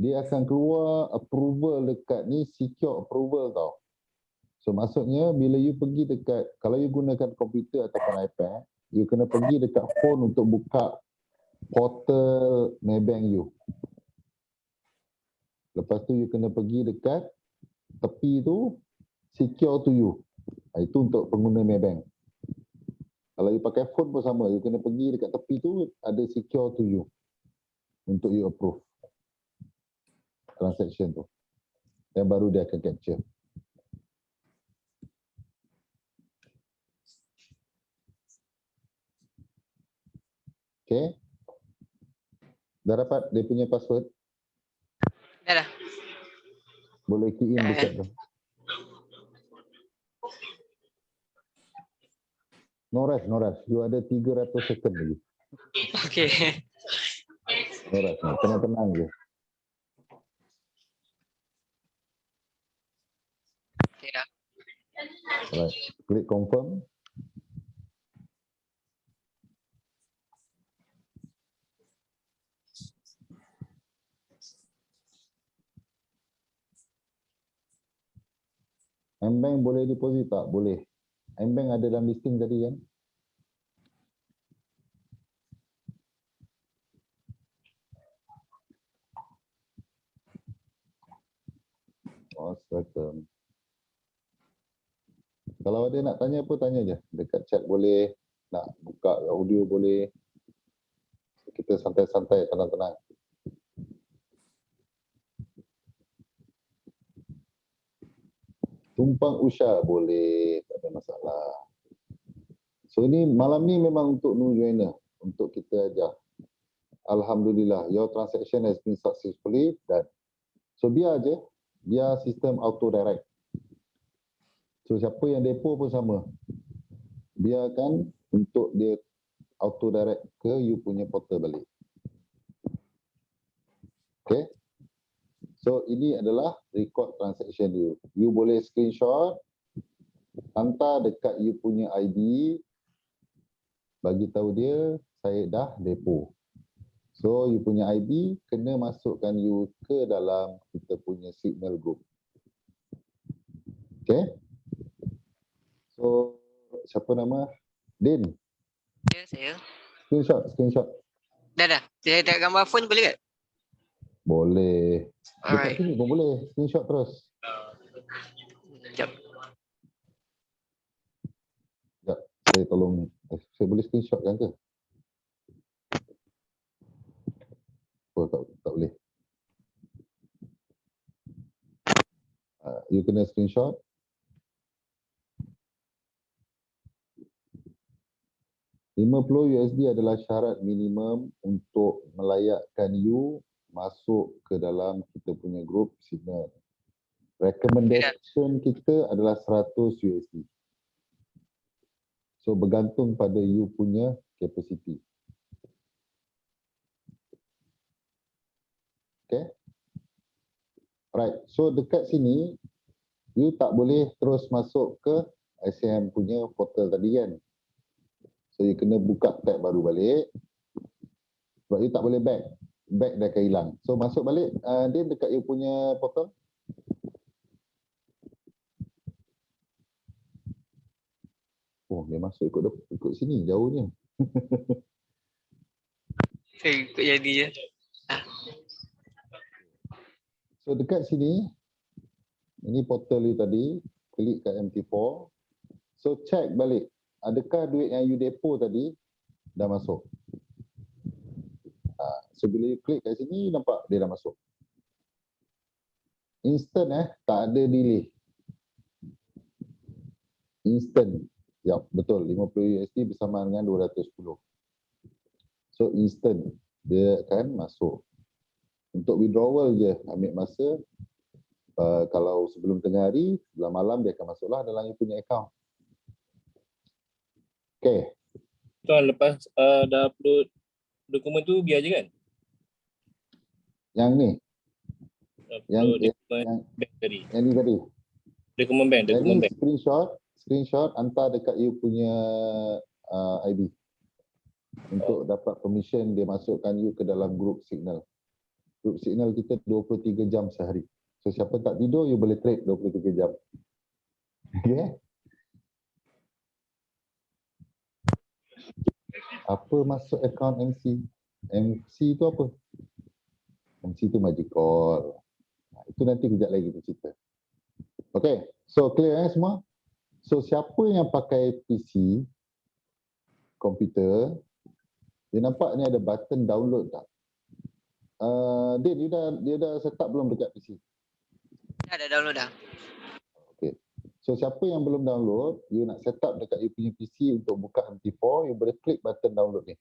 dia akan keluar approval dekat ni, secure approval tau. So maksudnya bila you pergi dekat, kalau you gunakan komputer ataupun iPad, you kena pergi dekat phone untuk buka portal Maybank you. Lepas tu you kena pergi dekat tepi tu, secure to you. Itu untuk pengguna Maybank. Kalau you pakai phone pun sama, you kena pergi dekat tepi tu, ada secure to you. Untuk you approve transaction tu. Dan baru dia akan capture. Okay. Dah dapat dia punya password? Dah. Boleh key in dekat tu. No rush. You ada 300 second lagi. Okay. No rush. Tenang-tenang je. Okay dah. Alright. Klik confirm. M-Bank boleh deposit tak? Boleh. M-Bank ada dalam listing tadi kan? Oh, second. Kalau ada nak tanya apa, tanya je. Dekat chat boleh. Nak buka audio boleh. Kita santai-santai, tenang-tenang. Tumpang usha boleh, tak ada masalah. So ini malam ni memang untuk new joiner, untuk kita ajar. Alhamdulillah, your transaction has been successfully done. So biar je, biar sistem auto direct. So siapa yang depo pun sama. Biarkan untuk dia auto direct ke you punya portal balik. Okay. So ini adalah record transaction you. You boleh screenshot, hantar dekat you punya ID, bagi tahu dia saya dah depo. So you punya ID kena masukkan you ke dalam kita punya signal group. Okay. So siapa nama? Din. Ya, saya. Screenshot. Dah. Saya tak gambar phone boleh tak? Boleh. Dekat Alright. sini pun boleh. Screenshot terus. Sekejap. Sekejap. Saya tolong. Saya boleh screenshot kan ke? Oh, tak boleh. You kena screenshot. $50 adalah syarat minimum untuk melayakkan you masuk ke dalam kita punya group Signal. Recommendation kita adalah 100 USD. So bergantung pada you punya capacity. Okay. Right. So dekat sini you tak boleh terus masuk ke ICM punya portal tadi kan. So you kena buka tab baru balik. Sebab you tak boleh back. Back dah akan hilang. So masuk balik dia dekat you punya portal. Oh dia masuk ikut sini jauhnya. Saya ikut jadi je. So dekat sini, ini portal you tadi, klik kat MT4. So check balik, adakah duit yang you depo tadi dah masuk. So bila you klik kat sini, nampak dia dah masuk. Instant tak ada delay. Instant. Ya, betul. 50 USD bersama dengan 210. So instant, dia akan masuk. Untuk withdrawal je, ambil masa. Kalau sebelum tengah hari, sebelah malam dia akan masuklah dalam you punya account. Okay. Tuan, lepas dah upload dokumen tu biar je kan? Yang ni. Upload dokumen bank tadi. Yang ni tadi. Dokumen bank, dokumen bank. Screenshot hantar dekat you punya ID. Untuk dapat permission dia masukkan you ke dalam group Signal. Group Signal kita 23 jam sehari. So siapa tak tidur, you boleh trade 23 jam. Okay. Apa masuk account MC? MC tu apa? MC tu margin call. Itu nanti kejap lagi kita cerita. Okay, so clear semua? So siapa yang pakai PC, komputer, dia nampak ni ada button download tak? Din, dia dah set up belum dekat PC? Dah download dah. Okay. So siapa yang belum download, you nak set up dekat you punya PC untuk buka MT4, you boleh klik button download ni.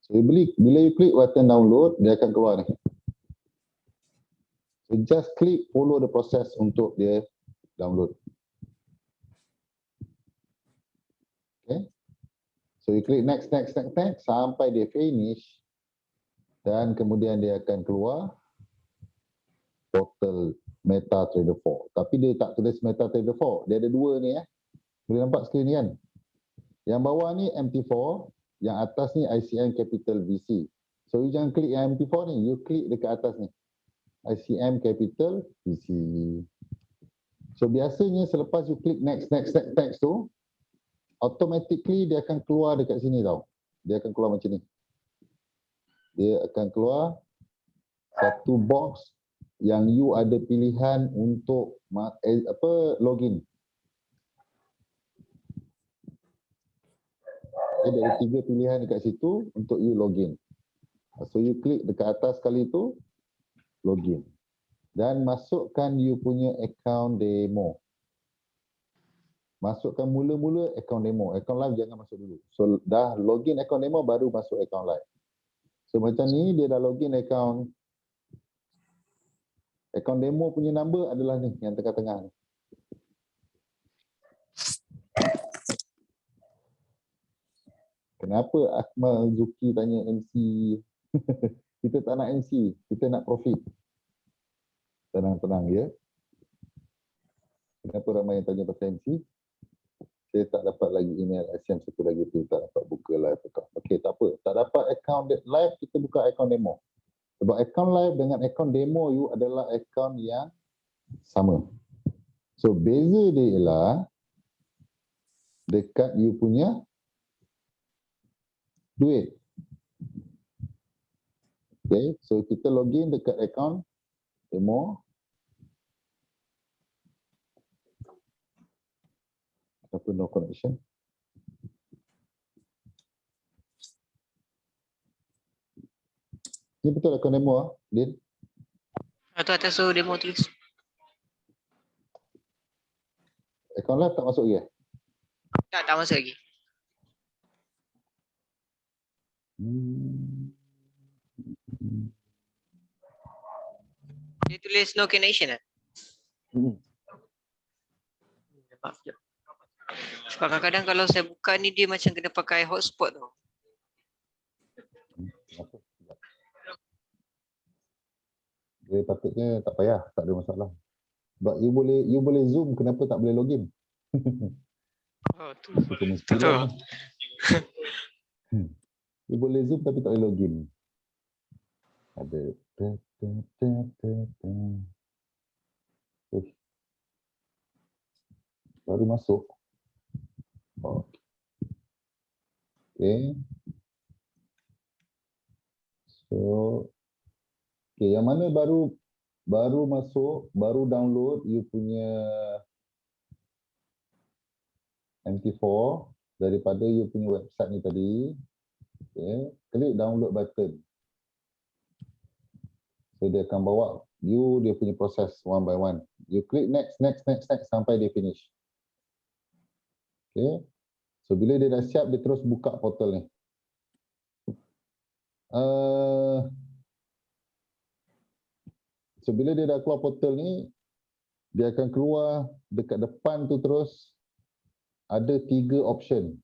So bila you klik button download, dia akan keluar ni. So just click, follow the process untuk dia download. Okay. So you klik next sampai dia finish. Dan kemudian dia akan keluar portal MetaTrader 4. Tapi dia tak tulis MetaTrader 4. Dia ada dua ni Boleh nampak skrin ni kan? Yang bawah ni MT4, yang atas ni ICM Capital VC. So you jangan klik yang MT4 ni, you klik dekat atas ni. ICM Capital VC. So biasanya selepas you klik next tu, automatically dia akan keluar dekat sini tau. Dia akan keluar macam ni. Dia akan keluar satu box yang you ada pilihan untuk login. Ada 3 pilihan dekat situ untuk you login. So you klik dekat atas kali tu, login. Dan masukkan you punya account demo. Masukkan mula-mula account demo. Account live jangan masuk dulu. So dah login account demo baru masuk account live. So macam ni dia dah login account. Account demo punya number adalah ni yang tengah-tengah ni. Kenapa Akmal Zuki tanya MC? Kita tak nak MC, kita nak profit. Tenang-tenang ya. Kenapa ramai yang tanya pasal MC? Saya tak dapat lagi email ICM satu lagi tu, tak dapat buka live account. Okey, tak apa. Tak dapat account live, kita buka account demo. Sebab account live dengan account demo you adalah account yang sama. So beza dia ialah dekat you punya duit. Okay, so kita login dekat account demo. Apa no connection? Ni betul account demo Din? Atau atas tu demo tulis. Account live tak masuk lagi? Tak masuk lagi. tulis no connection eh? Maaf je. Sebab kadang-kadang kalau saya buka ni dia macam kena pakai hotspot tu. Dia patutnya tak payah, tak ada masalah. Sebab you boleh Zoom, kenapa tak boleh login? Oh tu. Itu Betul. You boleh Zoom tapi tak boleh login. Ada. Baru masuk. Oh. Okay. So, okay, yang mana baru masuk, baru download you punya MT4 daripada you punya website ni tadi. Okay, klik download button. So dia akan bawa you dia punya proses one by one. You klik next sampai dia finish. Okay. So bila dia dah siap, dia terus buka portal ni. So bila dia dah keluar portal ni, dia akan keluar dekat depan tu terus ada 3 option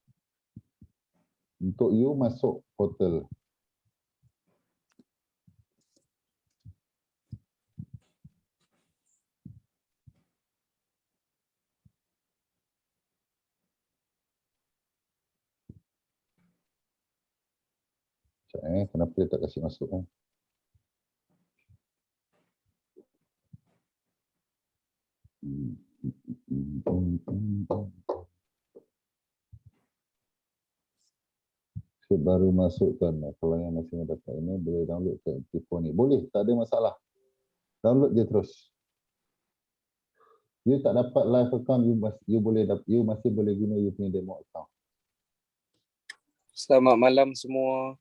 untuk you masuk portal. Kenapa dia tak kasih masuk? Saya baru masukkan. Kalau yang masih dapat ini boleh download ke telefon ni. Boleh, tak ada masalah. Download je terus. You tak dapat live account, you masih boleh guna you punya demo account. Selamat malam semua.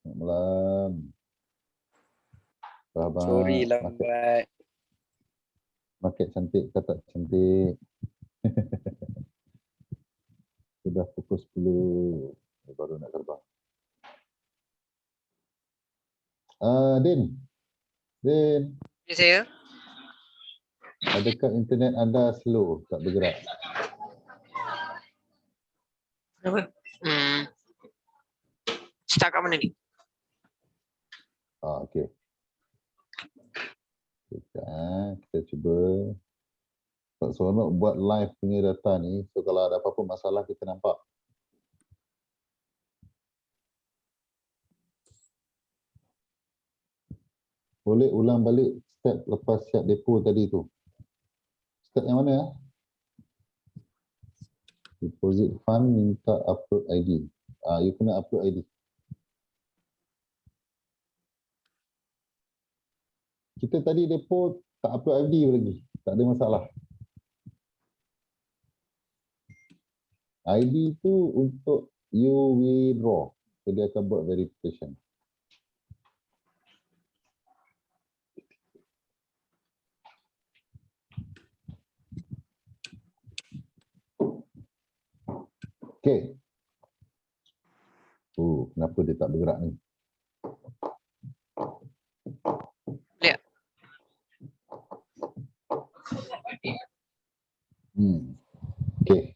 Selamat malam. Sahabat. Sorry lambat. Market cantik ke tak cantik? Sudah pukul 10. Baru nak terbang. Din. Ya saya. Adakah internet anda slow, tak bergerak? Kenapa? Start kat mana ni? Okey. Kita cuba. Tak seronok buat live punya data ni. So kalau ada apa-apa masalah kita nampak. Boleh ulang balik step lepas siap depo tadi tu. Step yang mana? Deposit fund minta upload ID. You kena upload ID. Kita tadi depo tak upload ID lagi. Tak ada masalah. ID tu untuk you withdraw. So dia akan buat verification. Okay. Kenapa dia tak bergerak ni? Ya. Okay.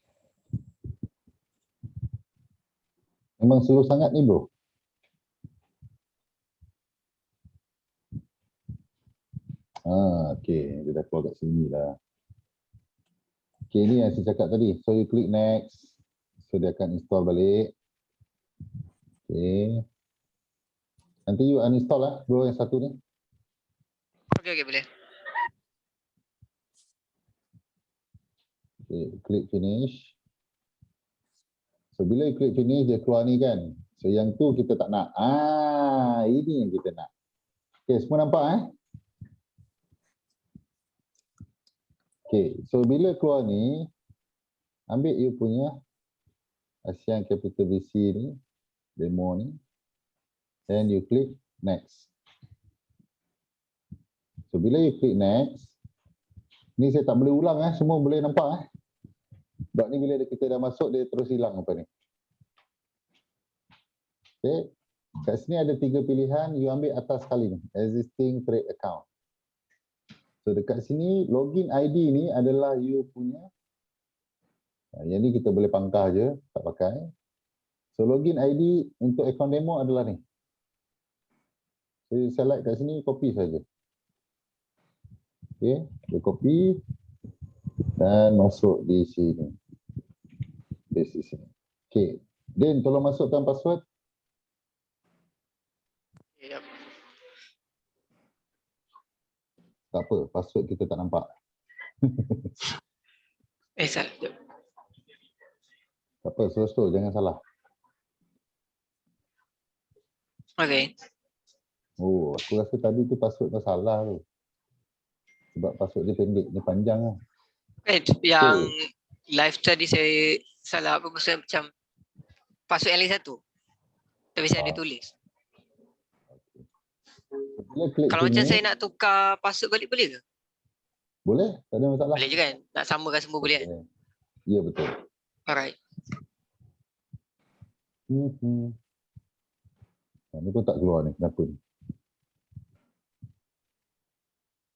Memang slow sangat ni bro. Okay. Dia dah keluar kat sini lah. Okay, ni yang saya cakap tadi. So you click next. So dia akan install balik. Okay. Nanti you uninstall lah bro yang satu ni. Okay, boleh. Okay, klik finish. So bila you klik finish, dia keluar ni kan. So yang tu kita tak nak. Ini yang kita nak. Okay, semua nampak Okay, so bila keluar ni, ambil you punya ASEAN Capital VC ni, demo ni. Then you click next. So bila you click next, ni saya tak boleh ulang semua boleh nampak Sebab ni bila kita dah masuk, dia terus hilang apa ni. Okay. Kat sini ada 3 pilihan, you ambil atas sekali ni, existing trade account. So dekat sini login ID ni adalah you punya. Yang ni kita boleh pangkah je, tak pakai. So login ID untuk akaun demo adalah ni. So you select kat sini, copy saja. Okay, dia copy dan masuk di sini. Di sini. Okay, Din tolong masukkan password. Yep. Tak apa, password kita tak nampak. Salah. Tak apa, slow-slow, jangan salah. Okay. Oh, aku rasa tadi tu password tu salah tu. Sebab password dia pendek, dia panjang lah. Yang live tadi saya salah apa maksud macam password yang lain satu. Tapi saya ada tulis. Kalau macam saya nak tukar password balik boleh ke? Boleh, tak ada masalah. Boleh je kan? Nak samakan semua boleh kan? Ya, betul. Alright. Ni pun tak keluar ni, kenapa ni?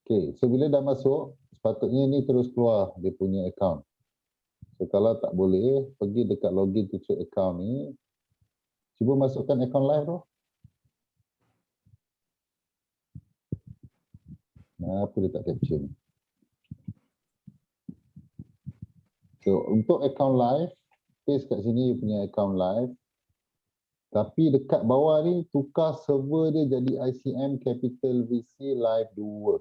Okay, so bila dah masuk, sepatutnya ni terus keluar dia punya account. So kalau tak boleh, pergi dekat login to trade account ni. Cuba masukkan account live tu. Kenapa dia tak capture ni? So untuk account live, paste kat sini you punya account live. Tapi dekat bawah ni, tukar server dia jadi ICM Capital VC Live 2.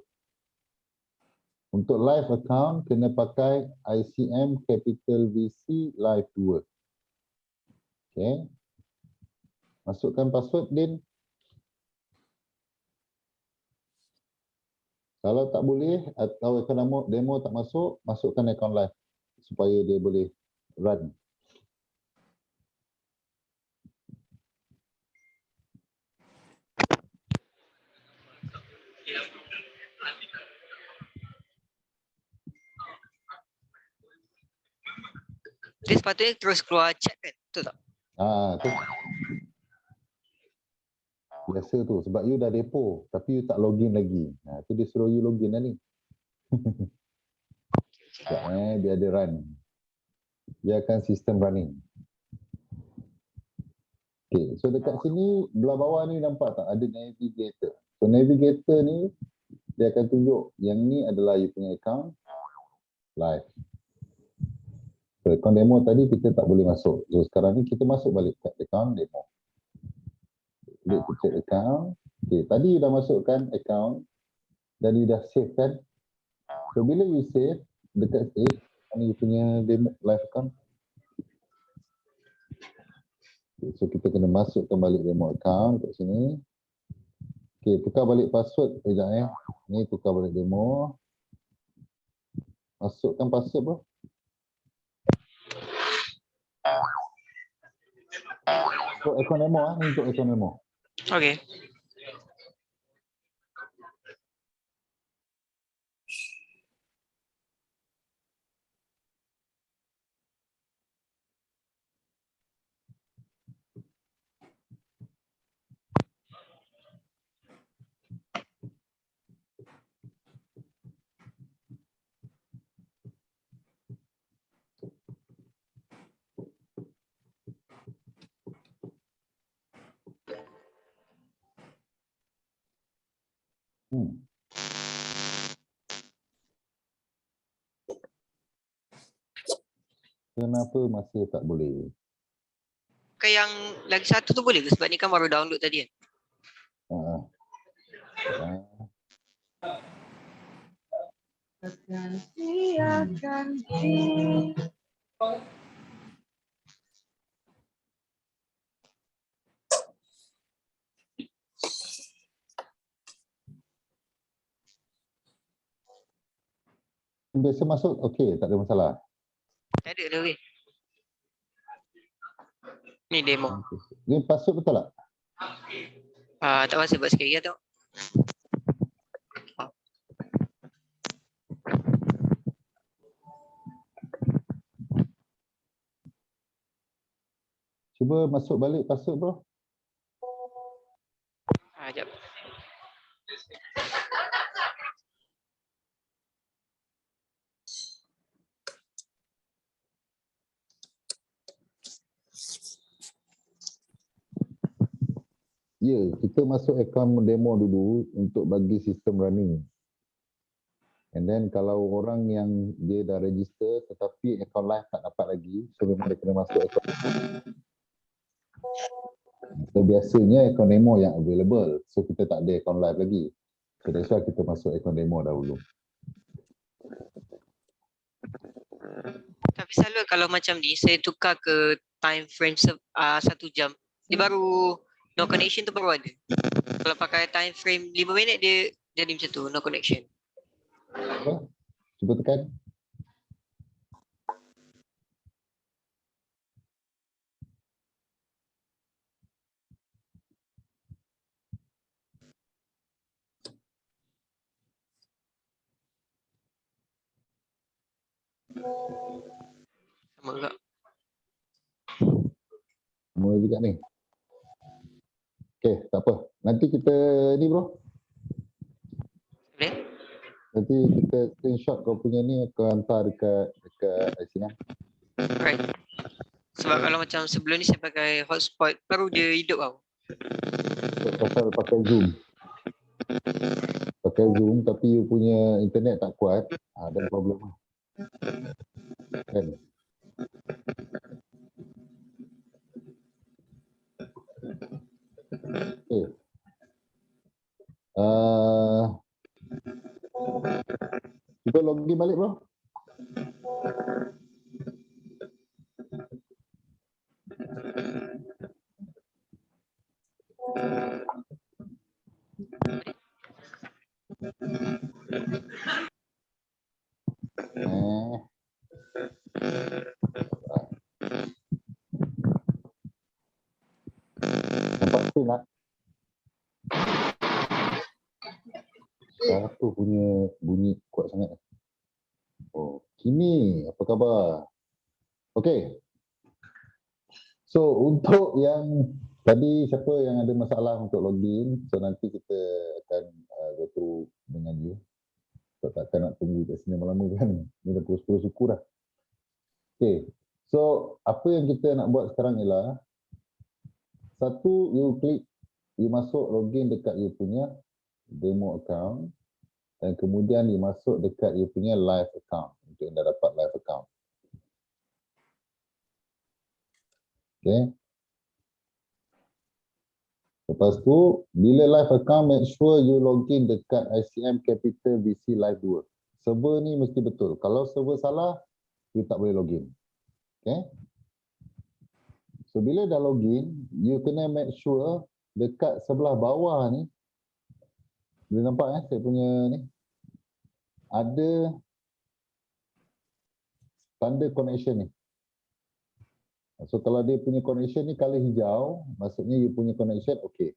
Untuk live account, kena pakai ICM Capital VC Live 2. Okay. Masukkan password, Din. Kalau tak boleh, atau akaun demo tak masuk, masukkan account live. Supaya dia boleh run. Dia sepatutnya terus keluar chat kan? Betul tak? Tu. Biasa tu. Sebab you dah depo, tapi you tak login lagi. Tu dia suruh you login lah ni. Sekejap, biar dia run. Biarkan sistem running. Okay, so dekat sini, belah bawah ni nampak tak? Ada navigator. So navigator ni, dia akan tunjuk yang ni adalah you punya account live. So account demo tadi kita tak boleh masuk. So sekarang ni kita masuk balik ke account demo. Klik check account. Okay, tadi you dah masukkan account dan you dah save kan. So bila you save, dekat save, ni you punya demo live account. Okay, so kita kena masukkan balik demo account kat sini. Okay, tukar balik password. Sekejap Ni tukar balik demo. Masukkan password bro. Untuk account demo ni untuk account demo. Okay. Kenapa masih tak boleh? Yang lagi satu tu boleh ke? Sebab ni kan baru download tadi kan? Biasa masuk, okey, tak ada masalah. Tak ada dah weh. Ni demo. Ni password betul tak? Tak pasal buat sekali tau. Cuba masuk balik password bro. Sekejap. kita masuk akaun demo dulu untuk bagi sistem running. And then kalau orang yang dia dah register tetapi akaun live tak dapat lagi, so memang dia kena masuk akaun. So biasanya akaun demo yang available, so kita tak ada akaun live lagi. So that's why kita masuk akaun demo dahulu. Tapi selalu kalau macam ni, saya tukar ke time frame 1 jam. Dia baru, no connection tu baru ada. Kalau pakai time frame 5 minit, dia jadi macam tu, no connection. Apa? Cuba tekan. Sama juga. Mula juga ni. Okay, tak apa. Nanti kita ni bro. Boleh? Nanti kita screenshot kau punya ni, kau hantar dekat sini. Right. Sebab kalau macam sebelum ni saya pakai hotspot, baru dia hidup tau. Pasal pakai Zoom. Pakai Zoom tapi you punya internet tak kuat, ada problem lah. Kan? Okay. Cuba login balik bro. Nampak screen tak? Apa punya bunyi kuat sangat? Oh, Kini, apa khabar? Okay. So, untuk yang tadi siapa yang ada masalah untuk login, so nanti kita akan go through dengan you. So, takkan nak tunggu kat sini lama-lama kan. Ni dah pukul 10 suku dah. Okay. So, apa yang kita nak buat sekarang ialah, satu, you masuk login dekat you punya demo account, dan kemudian you masuk dekat you punya live account untuk yang dah dapat live account. Okay. Lepas tu, bila live account, make sure you login dekat ICM Capital VC Live 2. Server ni mesti betul. Kalau server salah, you tak boleh login. Okay. So, bila dah login, you kena make sure dekat sebelah bawah ni, boleh nampak saya punya ni, ada tanda connection ni. So kalau dia punya connection ni color hijau, maksudnya you punya connection okey.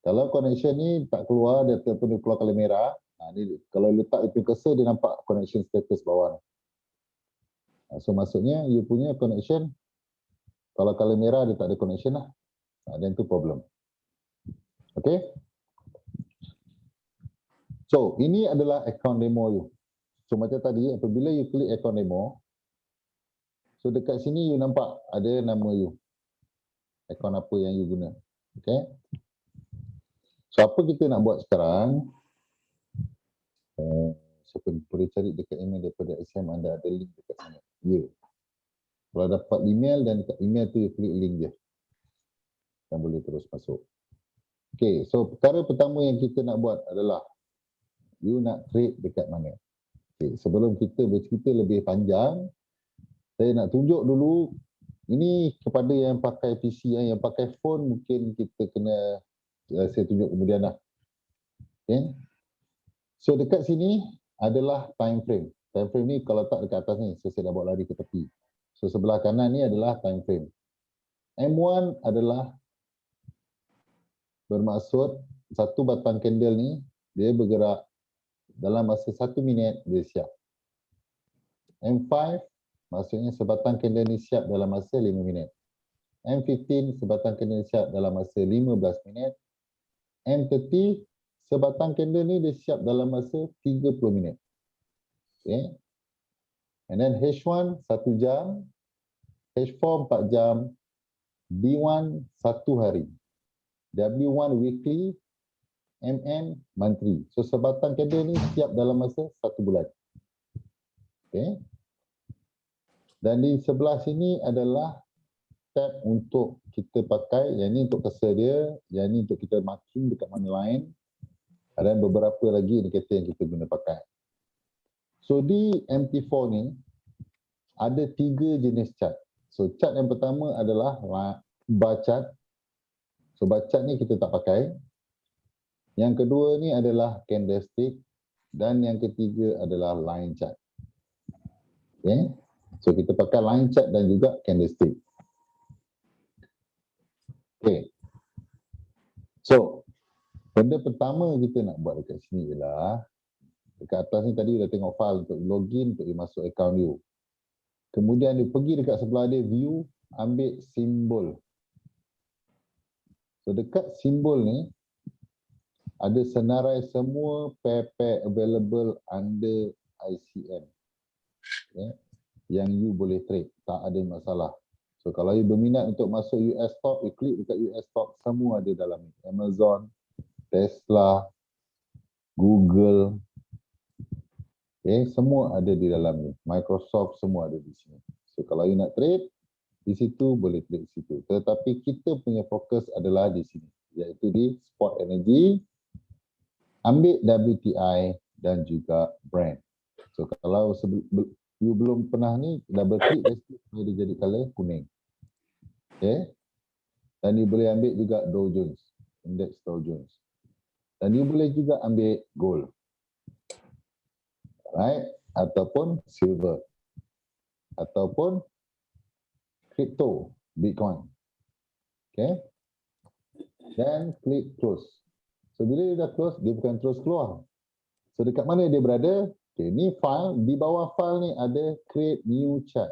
Kalau connection ni tak keluar, dia ataupun dia keluar color merah, ni kalau letak itu cursor dia nampak connection status bawah. So maksudnya you punya connection kalau color merah dia tak ada connection lah. Dan tu problem. Okey. So ini adalah account demo you. So macam tadi apabila you klik account demo, so dekat sini you nampak ada nama you. Akaun apa yang you guna. Okay. So apa kita nak buat sekarang, siapa boleh cari dekat email daripada SM, anda ada link dekat sana. Ya. Kalau dapat email dan dekat email tu you klik link je. Dan boleh terus masuk. Okay, so perkara pertama yang kita nak buat adalah you nak trade dekat mana. Okay, sebelum kita bercerita lebih panjang, saya nak tunjuk dulu, ini kepada yang pakai PC, yang pakai phone mungkin kita kena, saya tunjuk kemudian lah. Okay. So dekat sini adalah time frame. Time frame ni kalau tak dekat atas ni, saya dah bawa lari ke tepi. So sebelah kanan ni adalah time frame. M1 adalah bermaksud satu batang candle ni, dia bergerak dalam masa 1 minit, dia siap. M5 maksudnya sebatang candle ni siap dalam masa 5 minit. M15 sebatang candle siap dalam masa 15 minit. M30 sebatang candle ni dia siap dalam masa 30 minit. Okay. And then H1 1 jam, H4 4 jam, B1 1 hari. W1 weekly, MN monthly. So sebatang candle ni siap dalam masa 1 bulan. Okay. Dan di sebelah sini adalah tab untuk kita pakai, yang ni untuk cursor dia, yang ni untuk kita marking dekat mana lain, dan beberapa lagi indikator yang kita guna pakai. So di MT4 ni ada 3 jenis chart. So chart yang pertama adalah bar chart. So bar chart ni kita tak pakai. Yang kedua ni adalah candlestick, dan yang ketiga adalah line chart. Okay. So kita pakai line chart dan juga candlestick. Okay. So benda pertama kita nak buat dekat sini ialah, dekat atas ni tadi dah tengok file untuk login, untuk masuk account you. Kemudian dia pergi dekat sebelah dia view, ambil simbol. So dekat simbol ni ada senarai semua pair-pair available under ICM. Okay. Yang you boleh trade, tak ada masalah. So kalau you berminat untuk masuk US stock, you klik dekat US stock, semua ada dalam ni. Amazon, Tesla, Google, okay, semua ada di dalam ni. Microsoft semua ada di sini. So kalau you nak trade di situ, boleh trade di situ. Tetapi kita punya fokus adalah di sini, iaitu di spot energy, ambil WTI dan juga Brent. So kalau you belum pernah ni, double click dia jadi color kuning. Okay. Dan you boleh ambil juga Dow Jones, indeks Dow Jones. Dan you boleh juga ambil gold. Right? Ataupun silver. Ataupun crypto, Bitcoin. Okay. Dan klik close. So bila dia dah close, dia bukan terus keluar. So dekat mana dia berada? Okay, ni file, di bawah file ni ada create new chart.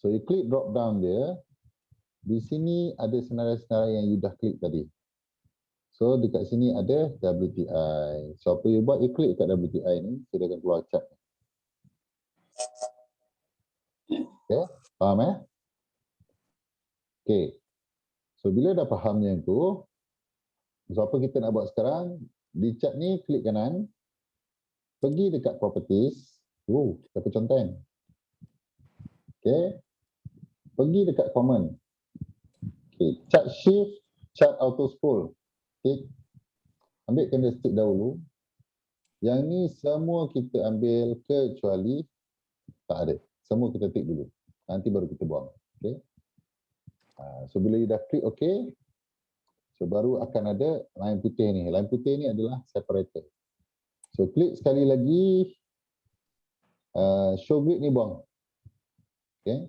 So you klik drop down dia. Di sini ada senarai-senarai yang you dah klik tadi. So dekat sini ada WTI. So apa you buat, you klik kat WTI ni, so dia akan keluar chart. Okay, faham Okay. So bila dah faham yang tu, so apa kita nak buat sekarang? Di chart ni klik kanan, pergi dekat properties. Dapat conteng. Okay. Pergi dekat common. Okay. Chart shift, chart auto scroll. Okay. Ambil candlestick dahulu. Yang ni semua kita ambil kecuali tak ada. Semua kita tick dulu. Nanti baru kita buang. Okay. So bila you dah klik okay, so baru akan ada line putih ni. Line putih ni adalah separator. So klik sekali lagi, show grid ni buang. Okay.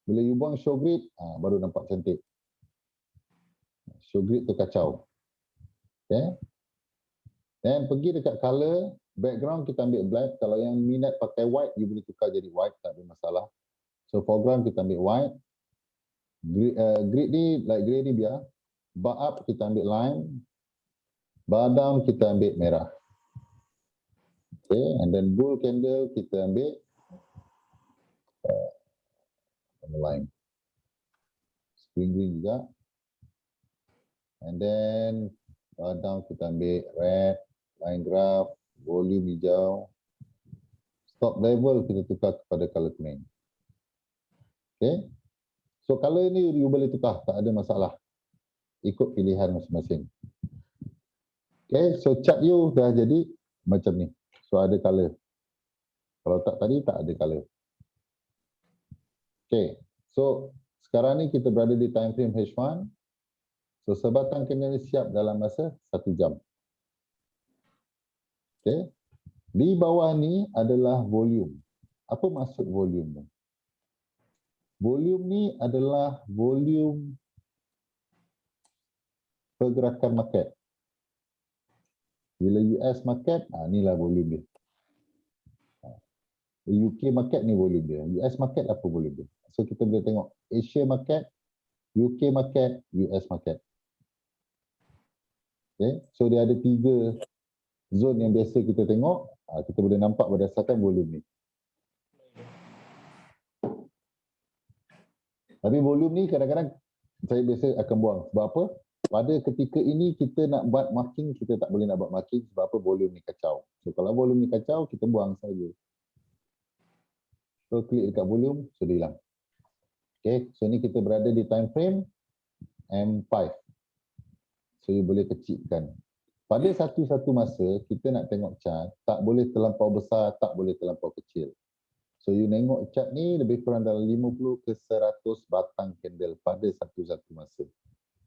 Bila you buang show grid, baru nampak cantik. Show grid tu kacau. Okay. Dan pergi dekat color, background kita ambil black. Kalau yang minat pakai white, you boleh tukar jadi white, tak ada masalah. So foreground kita ambil white. Grid ni, light grey ni biar. Bar up kita ambil lime. Bar down kita ambil merah. Okay, and then bull candle kita ambil lime. Spring green juga. And then bar down kita ambil red, line graph, volume hijau. Stop level kita tukar kepada color kuning. Okay. So color ni you boleh tukar, tak ada masalah. Ikut pilihan masing-masing. Okay, so chart you dah jadi macam ni. So ada color. Kalau tak tadi, tak ada color. Okay, so sekarang ni kita berada di time frame H1. So sebatang candle ni siap dalam masa 1 jam. Okay, di bawah ni adalah volume. Apa maksud volume ni? Volume ni adalah volume pergerakan market. Bila US market, inilah volume dia. UK market ni volume dia. US market apa volume dia? So kita boleh tengok Asia market, UK market, US market. Okay. So dia ada 3 zone yang biasa kita tengok. Kita boleh nampak berdasarkan volume ni. Tapi volume ni kadang-kadang saya biasa akan buang. Sebab apa? pada ketika ini kita nak buat marking, kita tak boleh nak buat marking sebab apa? Volume ni kacau. So kalau volume ni kacau, kita buang saja. So klik dekat volume, so dia hilang. Okay, so ni kita berada di time frame M5. So you boleh kecilkan. Pada satu-satu masa, kita nak tengok chart, tak boleh terlampau besar, tak boleh terlampau kecil. So you tengok chart ni lebih kurang dalam 50 ke 100 batang candle pada satu-satu masa.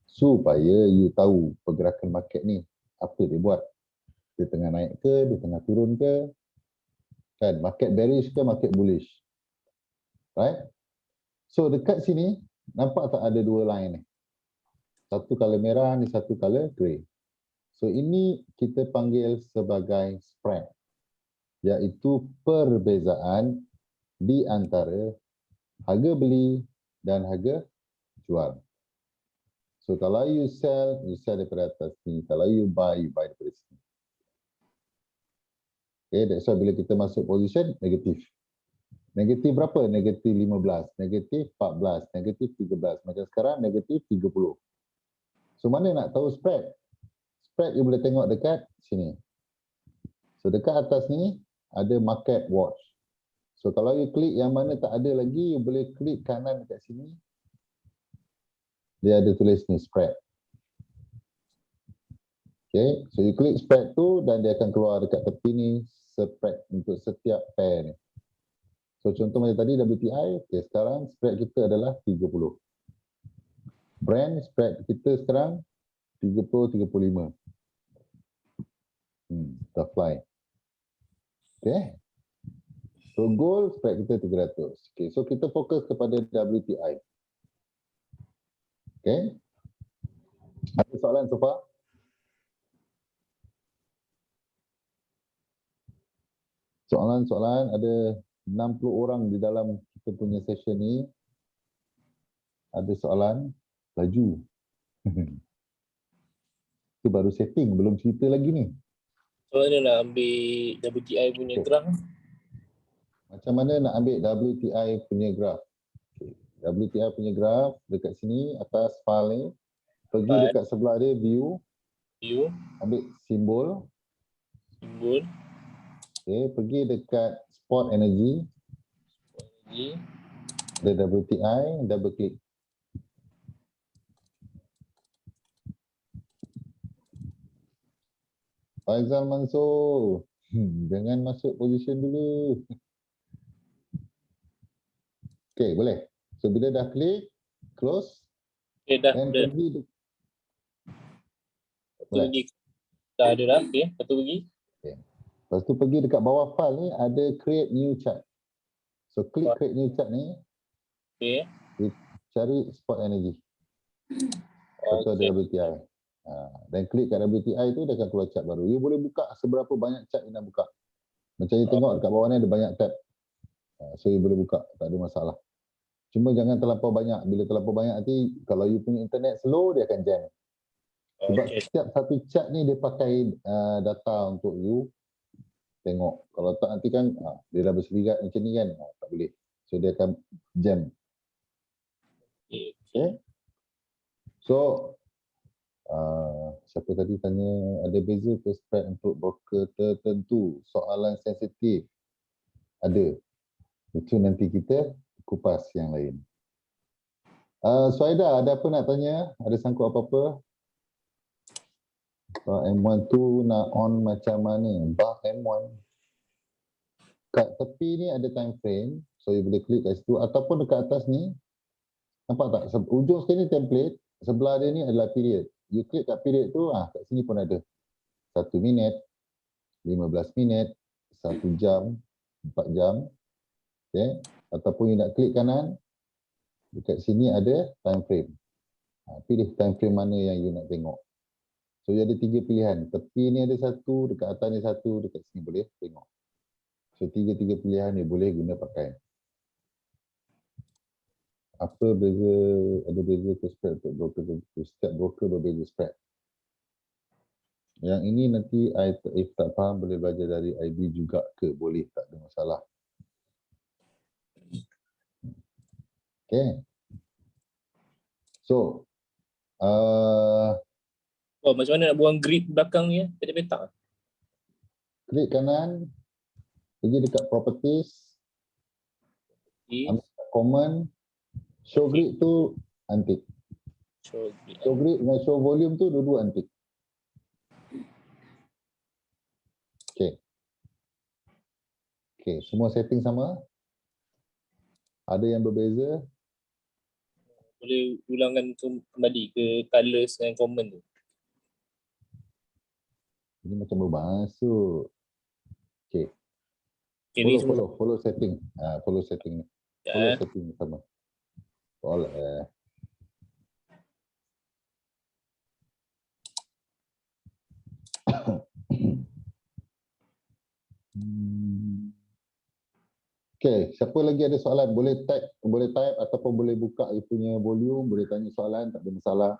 Supaya you tahu pergerakan market ni, apa dia buat. Dia tengah naik ke, dia tengah turun ke. Kan, market bearish ke, market bullish. Right? So dekat sini, nampak tak ada dua line ni? Satu color merah, ni satu color grey. So ini kita panggil sebagai spread, iaitu perbezaan di antara harga beli dan harga jual. So kalau you sell daripada atas ni. Kalau you buy daripada sini. Okay, that's why bila kita masuk position, negatif. Negatif berapa? Negatif 15, negatif 14, negatif 13. Macam sekarang, negatif 30. So mana nak tahu spread? Spread you boleh tengok dekat sini. So dekat atas ni ada market watch. So kalau you klik yang mana tak ada lagi, you boleh klik kanan dekat sini. Dia ada tulis ni spread. Okay, so you klik spread tu dan dia akan keluar dekat tepi ni spread untuk setiap pair ni. So contoh macam tadi WTI, okay, sekarang spread kita adalah 30. Brand spread kita sekarang 30-35. Dah fly. Okay. So gold spread kita 300. Okay, so kita fokus kepada WTI. Okay. Ada soalan so far? Soalan-soalan, ada 60 orang di dalam kita punya session ni. Ada soalan, laju. Itu baru setting, belum cerita lagi ni. So mana nak ambil WTI punya graf? Macam mana nak ambil WTI punya graf? Okay. WTI punya graf dekat sini, atas file ni. Pergi dekat sebelah dia, view. Ambil simbol. Okay, pergi dekat spot energy. Ada WTI, double click. Faizal Mansur, jangan masuk position dulu. Okay, boleh. So bila dah klik, close. Okay, dah. Pergi. Pergi. Dah ada dah. Okay, lepas tu pergi. Okay. Lepas tu pergi dekat bawah file ni, ada create new chart. So klik create new chart ni. Okay. Cari spot energy. Lepas tu ada WTI. Dan klik kat WTI tu, dia akan keluar chart baru. You boleh buka seberapa banyak chart you nak buka. Macam you tengok dekat bawah ni ada banyak tab. So you boleh buka, tak ada masalah. Cuma jangan terlampau banyak. Bila terlampau banyak nanti, kalau you punya internet slow, dia akan jam. Sebab setiap satu chart ni dia pakai data untuk you tengok. Kalau tak nanti kan, dia dah berselirat macam ni kan, tak boleh. So dia akan jam. Okay. So, siapa tadi tanya ada beza ke spread untuk broker tertentu? Soalan sensitif. Ada. Itu nanti kita kupas yang lain. Suhaida, ada apa nak tanya? Ada sangkut apa-apa? M1 tu nak on macam mana? Bar M1. Kat tepi ni ada time frame. So you boleh klik kat situ. Ataupun dekat atas ni. Nampak tak? Ujung sekali ni template. Sebelah dia ni adalah period. You klik kat period tu, kat sini pun ada. 1 minit, 15 minit, 1 jam, 4 jam. Okay. Ataupun you nak klik kanan, dekat sini ada time frame. Pilih time frame mana yang you nak tengok. So you ada 3 pilihan. Tepi ni ada 1, dekat atas ni 1, dekat sini boleh tengok. So 3 pilihan ni boleh guna pakai. Apa beza, ada beza ke spread untuk broker tertentu? Setiap broker berbeza spread. Yang ini nanti if tak faham boleh belajar dari IB juga ke? Boleh, tak ada masalah. Okay. So, Oh, macam mana nak buang grid belakang ni ya? Petak-petak. Klik kanan, pergi dekat properties, Okay. ambil common, show grid tu untick. So, Show grid dengan show volume tu dua-dua untick. Okay. Okay, semua setting sama. Ada yang berbeza. boleh ulangkan kembali ke colours dan common tu. Ini macam berbahasa. Okay. Okay, ni semua Follow setting. Follow setting ni. ya, Follow setting sama. Boleh. Okay, siapa lagi ada soalan? Boleh type ataupun boleh buka you punya volume, boleh tanya soalan, tak ada masalah.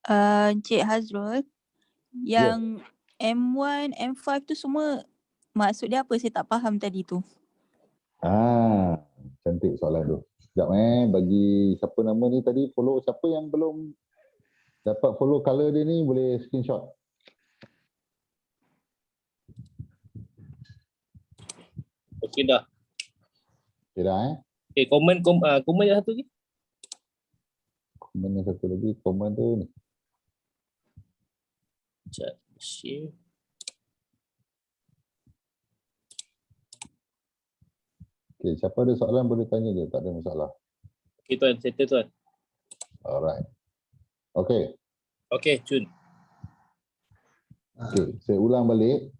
Encik Hazrul, yang M1, M5 tu semua maksud dia apa? Saya tak faham tadi tu. Cantik soalan tu. Sekejap bagi siapa nama ni tadi follow, siapa yang belum dapat follow color dia ni boleh screenshot. okey dah. Okay dah Okay, common yang satu lagi. Common yang satu lagi, common tu ni. Sekejap, share. Okay, siapa ada soalan boleh tanya je, tak ada masalah. Okay tuan, settle tuan. Alright. Okay. Okay, Cun. Okay, saya ulang balik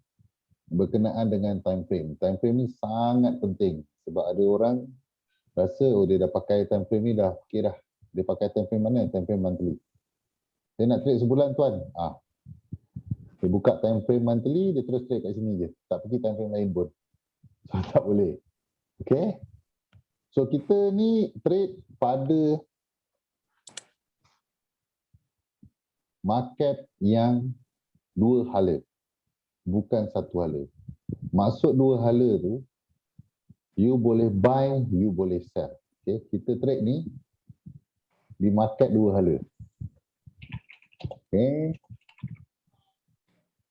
berkenaan dengan time frame. Time frame ni sangat penting sebab ada orang rasa dia dah pakai time frame ni dah okey dah. Dia pakai time frame mana? Time frame monthly. Saya nak trade sebulan tuan. Dia buka time frame monthly, dia terus trade kat sini je. Tak pergi time frame lain pun. So, tak boleh. Okay. So kita ni trade pada market yang dua hala, bukan satu hala. Maksud dua hala tu, you boleh buy, you boleh sell. Okay, kita trade ni di market dua hala. Okay,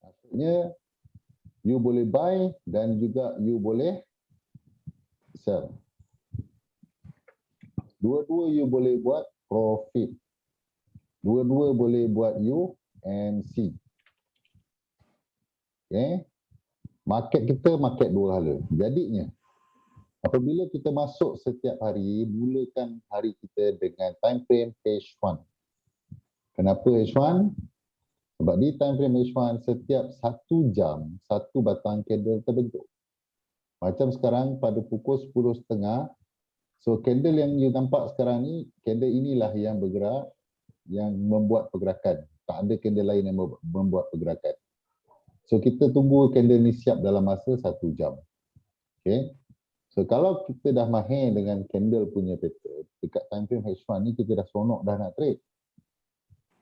maksudnya you boleh buy dan juga you boleh sell. Dua-dua you boleh buat profit. Dua-dua boleh buat you MC. Okay. Market kita market dua hala. Jadinya, apabila kita masuk setiap hari, mulakan hari kita dengan time frame H1. Kenapa H1? Sebab di time frame H1, setiap 1 jam, satu batang candle terbentuk. Macam sekarang pada pukul 10.30, so candle yang you nampak sekarang ni, candle inilah yang bergerak, yang membuat pergerakan. Tak ada candle lain yang membuat pergerakan. So kita tunggu candle ni siap dalam masa 1 jam. Okay. So kalau kita dah mahir dengan candle punya pattern, dekat time frame H1 ni kita dah seronok dah nak trade.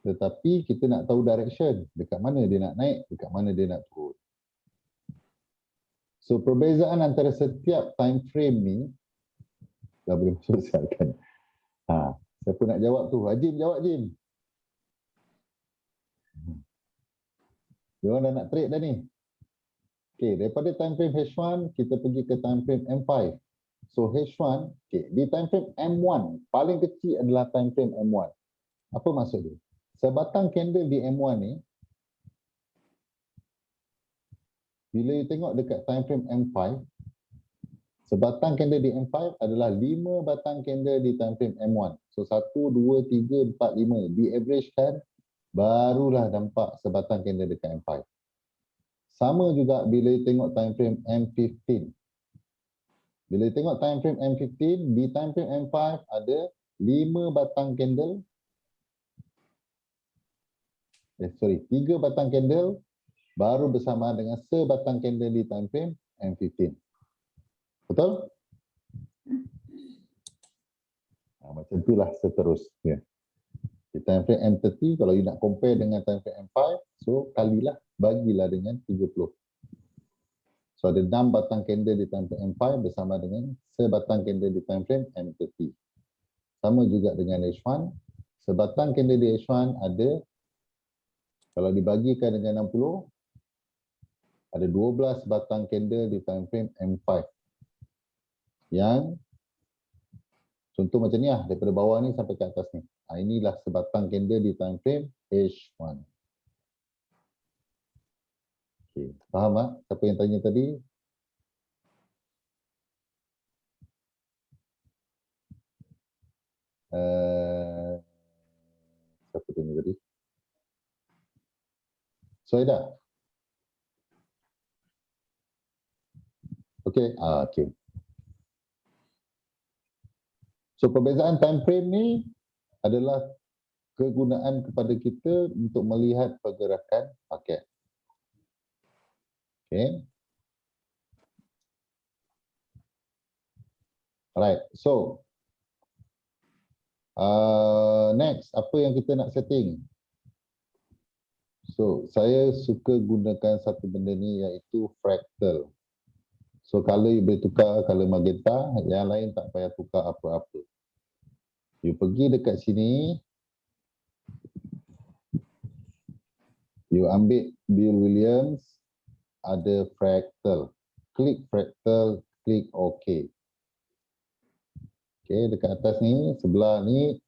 Tetapi kita nak tahu direction. Dekat mana dia nak naik, dekat mana dia nak turun. So perbezaan antara setiap time frame ni, dah boleh selesaikan. Siapa nak jawab tu? Jim jawab, Jim. Dia orang dah nak trade dah ni. Okay, daripada time frame H1, kita pergi ke time frame M5. So H1, okay, di time frame M1, paling kecil adalah time frame M1. Apa maksud dia? Sebatang candle di M1 ni, bila you tengok dekat time frame M5, sebatang candle di M5 adalah 5 batang candle di time frame M1. So 1, 2, 3, 4, 5. Di-averagekan, barulah nampak sebatang candle dekat M5. Sama juga bila you tengok time frame M15. Bila you tengok time frame M15, di time frame M5 ada 5 batang candle. 3 batang candle baru bersamaan dengan sebatang candle di time frame M15. Betul? Macam itulah seterusnya. Di time frame M30, kalau you nak compare dengan time frame M5, so kalilah, bagilah dengan 30. So ada 6 batang candle di time frame M5 bersama dengan sebatang candle di time frame M30. Sama juga dengan H1. Sebatang candle di H1 ada, kalau dibagikan dengan 60, ada 12 batang candle di time frame M5. Yang contoh macam ni lah, daripada bawah ni sampai ke atas ni. Inilah sebatang candle di time frame H1. Okay. Faham tak? Siapa yang tanya tadi? Siapa tanya tadi? Soeda? Okay. Okay. So perbezaan time frame ni adalah kegunaan kepada kita untuk melihat pergerakan paket. Okay. Alright. So next, apa yang kita nak setting? So saya suka gunakan satu benda ni iaitu fractal. So color you boleh tukar color magenta, yang lain tak payah tukar apa-apa. You pergi dekat sini, you ambil Bill Williams, ada fractal. Klik fractal, klik OK. Okay, dekat atas ni, sebelah ni,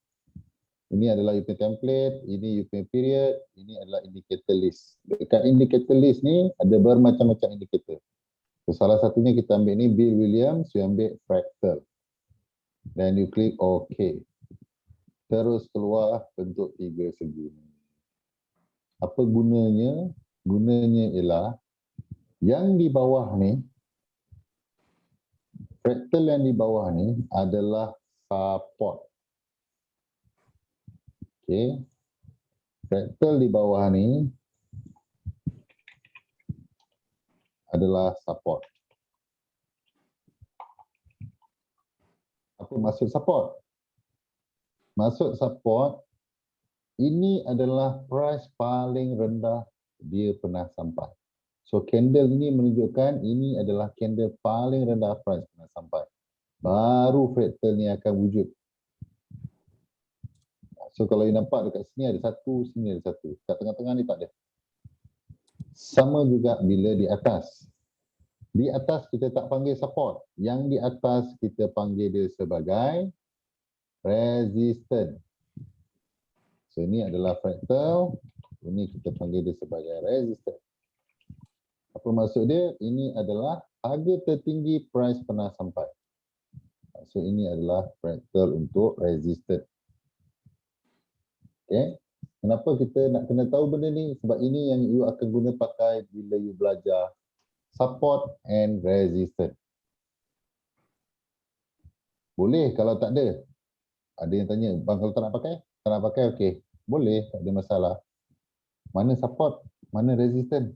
ini adalah you punya template, ini you punya period, ini adalah indicator list. Dekat indicator list ni, ada bermacam-macam indicator. So, salah satunya kita ambil ni Bill Williams, you ambil fractal. Dan you klik OK. Terus keluar bentuk 3 segi. Apa gunanya? Gunanya ialah yang di bawah ni, fractal yang di bawah ni adalah support. Okay. Fractal di bawah ni adalah support. Apa maksud support? Maksud support, ini adalah price paling rendah dia pernah sampai. So candle ini menunjukkan ini adalah candle paling rendah price pernah sampai. Baru fractal ni akan wujud. So kalau you nampak dekat sini ada satu, sini ada satu. Kat tengah-tengah ni tak ada. Sama juga bila di atas. Di atas kita tak panggil support. Yang di atas kita panggil dia sebagai resistance. So ini adalah fractal. Ini kita panggil dia sebagai resistance. Apa maksud dia? Ini adalah harga tertinggi price pernah sampai. So ini adalah fractal untuk resistance. Okay. Kenapa kita nak kena tahu benda ni? Sebab ini yang you akan guna pakai bila you belajar support and resistance. Boleh kalau tak ada. Ada yang tanya, bang kalau tak nak pakai? Tak nak pakai, okey. Boleh, tak ada masalah. Mana support? Mana resistance?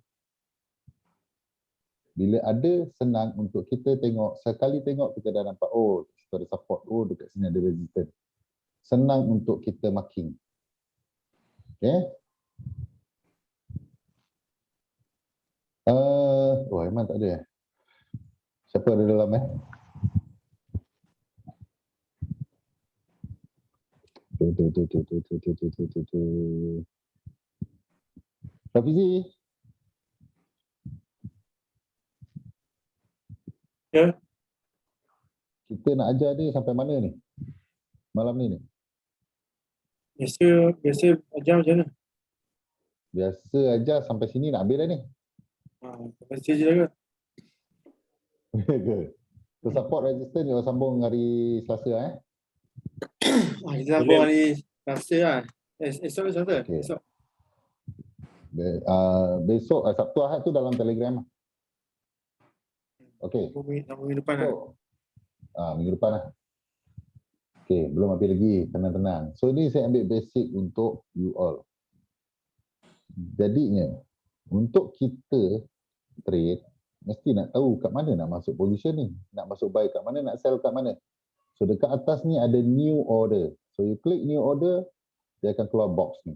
Bila ada, senang untuk kita tengok. Sekali tengok kita dah nampak, oh, situ ada support. Oh, dekat sini ada resistance. Senang untuk kita marking. Okay. Aiman tak ada. Siapa ada dalam Rafizi. Ya. Kita nak ajar dia sampai mana ni? Malam ni ni. Biasa ajar macam mana? Biasa ajar sampai sini nak habis dah ni. Sampai sini je lah ke? So support resistance kita sambung hari Selasa kita sambung hari Selasa lah. Esok ke Selasa? Okay. Esok. Besok Sabtu Ahad tu dalam Telegram. Okey. Minggu depan lah. Minggu depan lah. Okey, belum habis lagi, tenang-tenang. So ini saya ambil basic untuk you all. Jadinya untuk kita trade mesti nak tahu kat mana nak masuk position ni, nak masuk buy kat mana, nak sell kat mana. So dekat atas ni ada new order. So you klik new order, dia akan keluar box ni.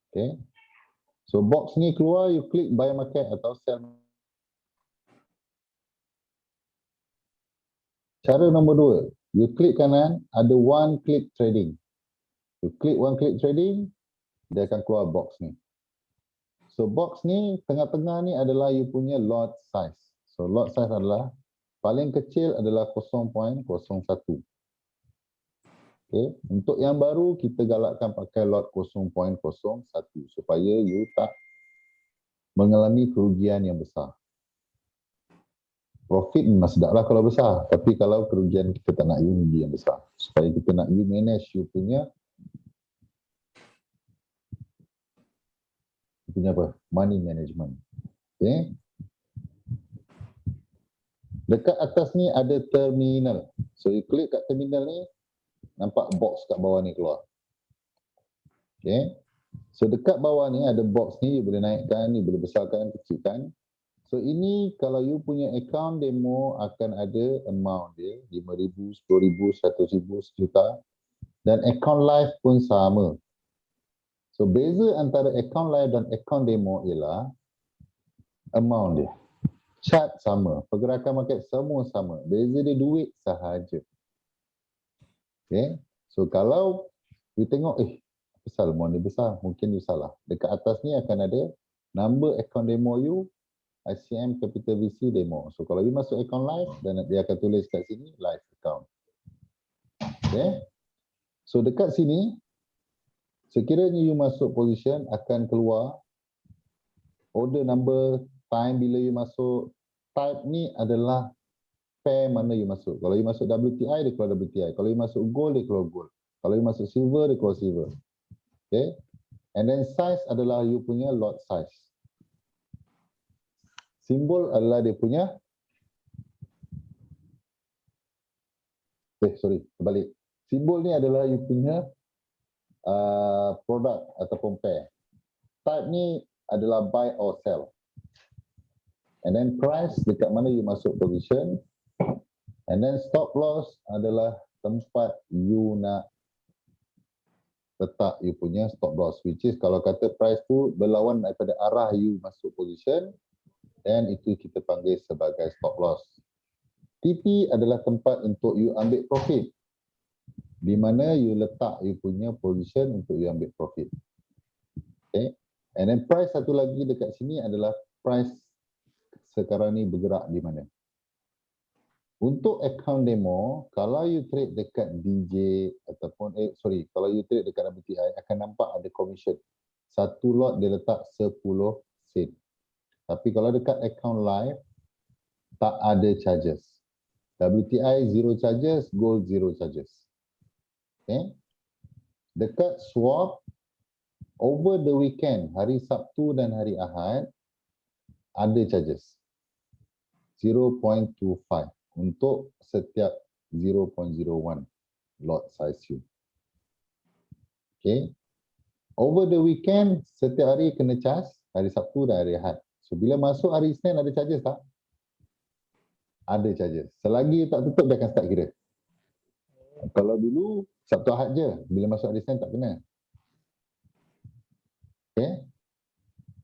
Okay. So box ni keluar, you klik buy market atau sell. Cara nombor 2, you klik kanan, ada one click trading. You klik one click trading, dia akan keluar box ni. So box ni, tengah-tengah ni adalah you punya lot size. So lot size adalah, paling kecil adalah 0.01. Okay. Untuk yang baru, kita galakkan pakai lot 0.01 supaya you tak mengalami kerugian yang besar. Profit memang sedap lah kalau besar, tapi kalau kerugian kita tak nak you rugi yang besar. Supaya kita nak you manage you punya apa? Money management. Okay. Dekat atas ni ada terminal. So you klik kat terminal ni, nampak box kat bawah ni keluar. Okay. So dekat bawah ni ada box ni, you boleh naikkan, you boleh besarkan, kecilkan. So ini kalau you punya account demo akan ada amount dia, 5,000, 10,000, 100,000, sejuta. Dan account live pun sama. So beza antara account live dan account demo ialah amount dia. Chart sama, pergerakan market semua sama. Beza dia duit sahaja. Okay. So kalau you tengok, besar amount dia besar, mungkin you salah. Dekat atas ni akan ada number account demo you, ICM Capital VC demo. So kalau you masuk account live, dan dia akan tulis kat sini live account. Okay. So dekat sini, sekiranya you masuk position, akan keluar order number, time bila you masuk. Type ni adalah pair mana you masuk. Kalau you masuk WTI, dia keluar WTI. Kalau you masuk gold, dia keluar gold. Kalau you masuk silver, dia keluar silver. Okay. And then size adalah you punya lot size. Simbol adalah dia punya, terbalik. Simbol ni adalah you punya produk ataupun pair. Type ni adalah buy or sell. And then price dekat mana you masuk position. And then stop loss adalah tempat you nak letak you punya stop loss. Which is kalau kata price tu berlawan daripada arah you masuk position, dan itu kita panggil sebagai stop loss. TP adalah tempat untuk you ambil profit. Di mana you letak you punya position untuk you ambil profit. Okay. And then price satu lagi dekat sini adalah price sekarang ni bergerak di mana. Untuk account demo, kalau you trade dekat DJ ataupun kalau you trade dekat WTI akan nampak ada commission. Satu lot dia letak 10 sen. Tapi kalau dekat account live, tak ada charges. WTI 0 charges, gold 0 charges. Okay. Dekat swap, over the weekend, hari Sabtu dan hari Ahad, ada charges. 0.25 untuk setiap 0.01 lot size you. Okay. Over the weekend, setiap hari kena charge, hari Sabtu dan hari Ahad. So bila masuk hari Isnin ada charges tak? Ada charges. Selagi tak tutup dia akan start kira. Kalau dulu Sabtu Ahad je, bila masuk hari Isnin tak kena. Okay.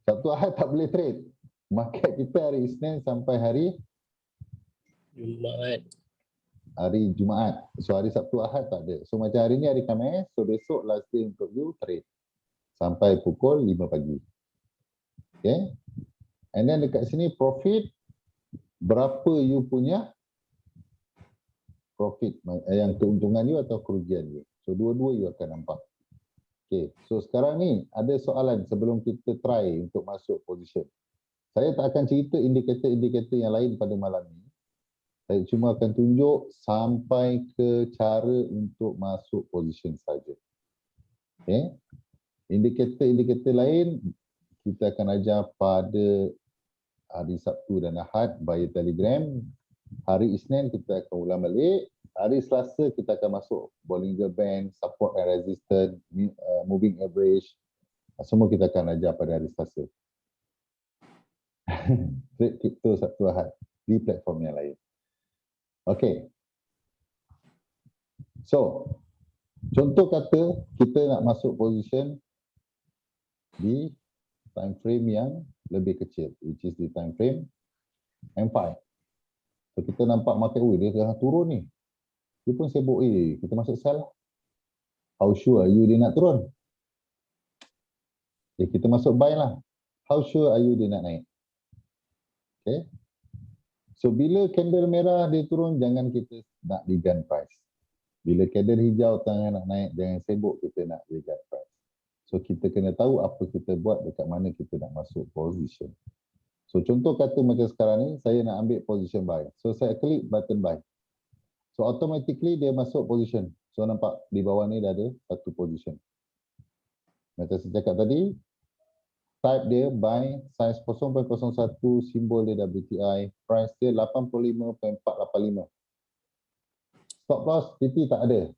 Sabtu Ahad tak boleh trade. Market kita hari Isnin sampai hari Jumaat. Hari Jumaat. So hari Sabtu Ahad tak ada. So macam hari ni hari Khamis, so besok last day untuk you trade. Sampai pukul 5 pagi. Okay. And then dekat sini profit, berapa you punya profit, yang keuntungan you atau kerugian you. So dua-dua you akan nampak. Okay, so sekarang ni ada soalan sebelum kita try untuk masuk position. Saya tak akan cerita indikator-indikator yang lain pada malam ni. Saya cuma akan tunjuk sampai ke cara untuk masuk position saja. Okay. Indikator-indikator lain kita akan ajar pada hari Sabtu dan Ahad via Telegram. Hari Isnin kita akan ulang balik. Hari Selasa kita akan masuk Bollinger Band, support and resistance, moving average. Semua kita akan ajar pada hari Selasa. Trade crypto Sabtu Ahad di platform yang lain. Okay. So, contoh kata kita nak masuk position di time frame yang lebih kecil, which is di time frame M5. So kita nampak market, dia tengah turun ni. Dia pun sibuk, kita masuk sell lah. How sure are you dia nak turun? Kita masuk buy lah. How sure are you dia nak naik? Okay. So bila candle merah dia turun, jangan kita nak digan price. Bila candle hijau tengah nak naik, jangan sibuk kita nak digan price. So kita kena tahu apa kita buat, dekat mana kita nak masuk position. So contoh kata macam sekarang ni, saya nak ambil position buy. So saya klik button buy. So automatically dia masuk position. So nampak di bawah ni dah ada satu position. Macam saya cakap tadi, type dia buy, size 0.01, simbol dia WTI, price dia 85.485. Stop loss TP tak ada.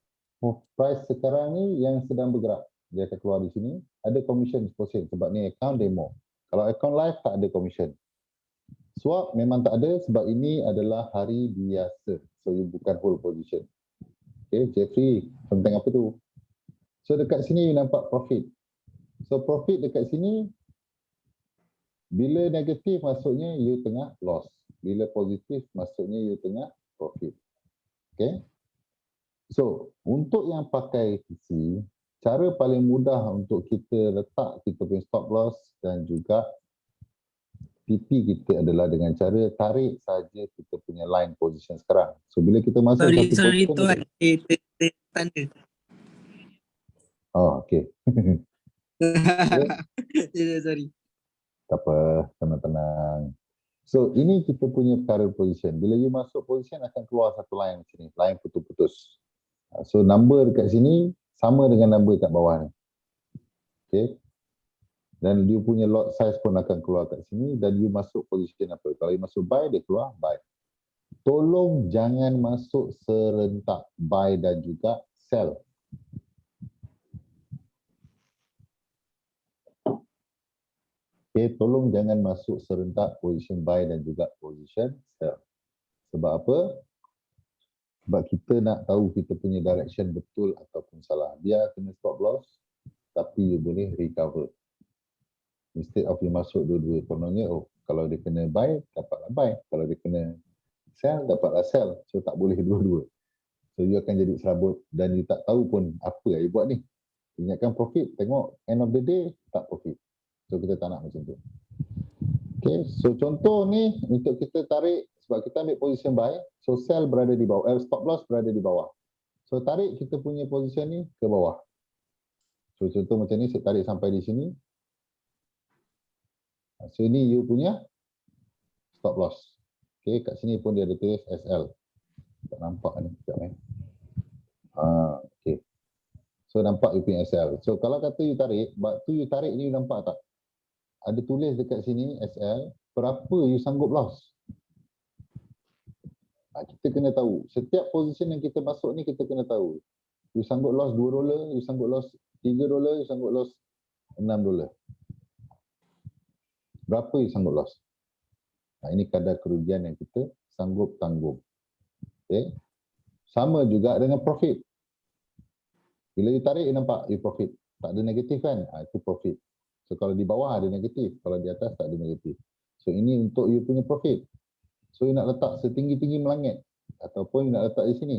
Price sekarang ni yang sedang bergerak. Dia akan keluar di sini. Ada commission % sebab ni account demo. Kalau account live tak ada commission. Swap memang tak ada sebab ini adalah hari biasa. So you bukan hold position. Okay, Jeffrey, tentang apa tu? So dekat sini you nampak profit. So profit dekat sini, bila negatif maksudnya you tengah loss. Bila positif maksudnya you tengah profit. Okay. So, untuk yang pakai TC, cara paling mudah untuk kita letak kita punya stop loss dan juga TP kita adalah dengan cara tarik saja kita punya line position sekarang. So, bila kita masuk satu Sorry position... Tuan, tanda. Oh, okay. Sorry. Tak apa, tenang-tenang. So, ini kita punya current position. Bila you masuk position, akan keluar satu line di sini. Line putus-putus. So, number dekat sini sama dengan number kat bawah ni. Okay. Dan you punya lot size pun akan keluar kat sini dan you masuk position apa. Kalau you masuk buy, dia keluar buy. Tolong jangan masuk serentak buy dan juga sell. Okay, tolong jangan masuk serentak position buy dan juga position sell. Sebab apa? Sebab kita nak tahu kita punya direction betul ataupun salah. Dia kena stop loss, tapi you boleh recover. Instead of you masuk dua-dua, kononnya, kalau dia kena buy, dapatlah buy. Kalau dia kena sell, dapatlah sell. So tak boleh dua-dua. So you akan jadi serabut dan you tak tahu pun apa yang you buat ni. Ingatkan profit, tengok end of the day, tak profit. So kita tak nak macam tu. Okay, so contoh ni untuk kita tarik sebab kita ambil position buy, so sell berada di bawah, stop loss berada di bawah. So tarik kita punya position ni ke bawah. So contoh macam ni, saya tarik sampai di sini. So ini you punya stop loss. Okay, kat sini pun dia ada tulis SL. Tak nampak ni, sekejap okay. So nampak you punya SL. So kalau kata you tarik, waktu you tarik ni you nampak tak? Ada tulis dekat sini SL, berapa you sanggup loss. Kita kena tahu. Setiap position yang kita masuk ni kita kena tahu. You sanggup loss $2, you sanggup loss $3, you sanggup loss $6. Berapa you sanggup loss? Ini kadar kerugian yang kita sanggup tanggung. Okay. Sama juga dengan profit. Bila you tarik, you nampak you profit. Tak ada negatif kan? Itu profit. So kalau di bawah ada negatif, kalau di atas tak ada negatif. So ini untuk you punya profit. So you nak letak setinggi-tinggi melangit ataupun you nak letak di sini.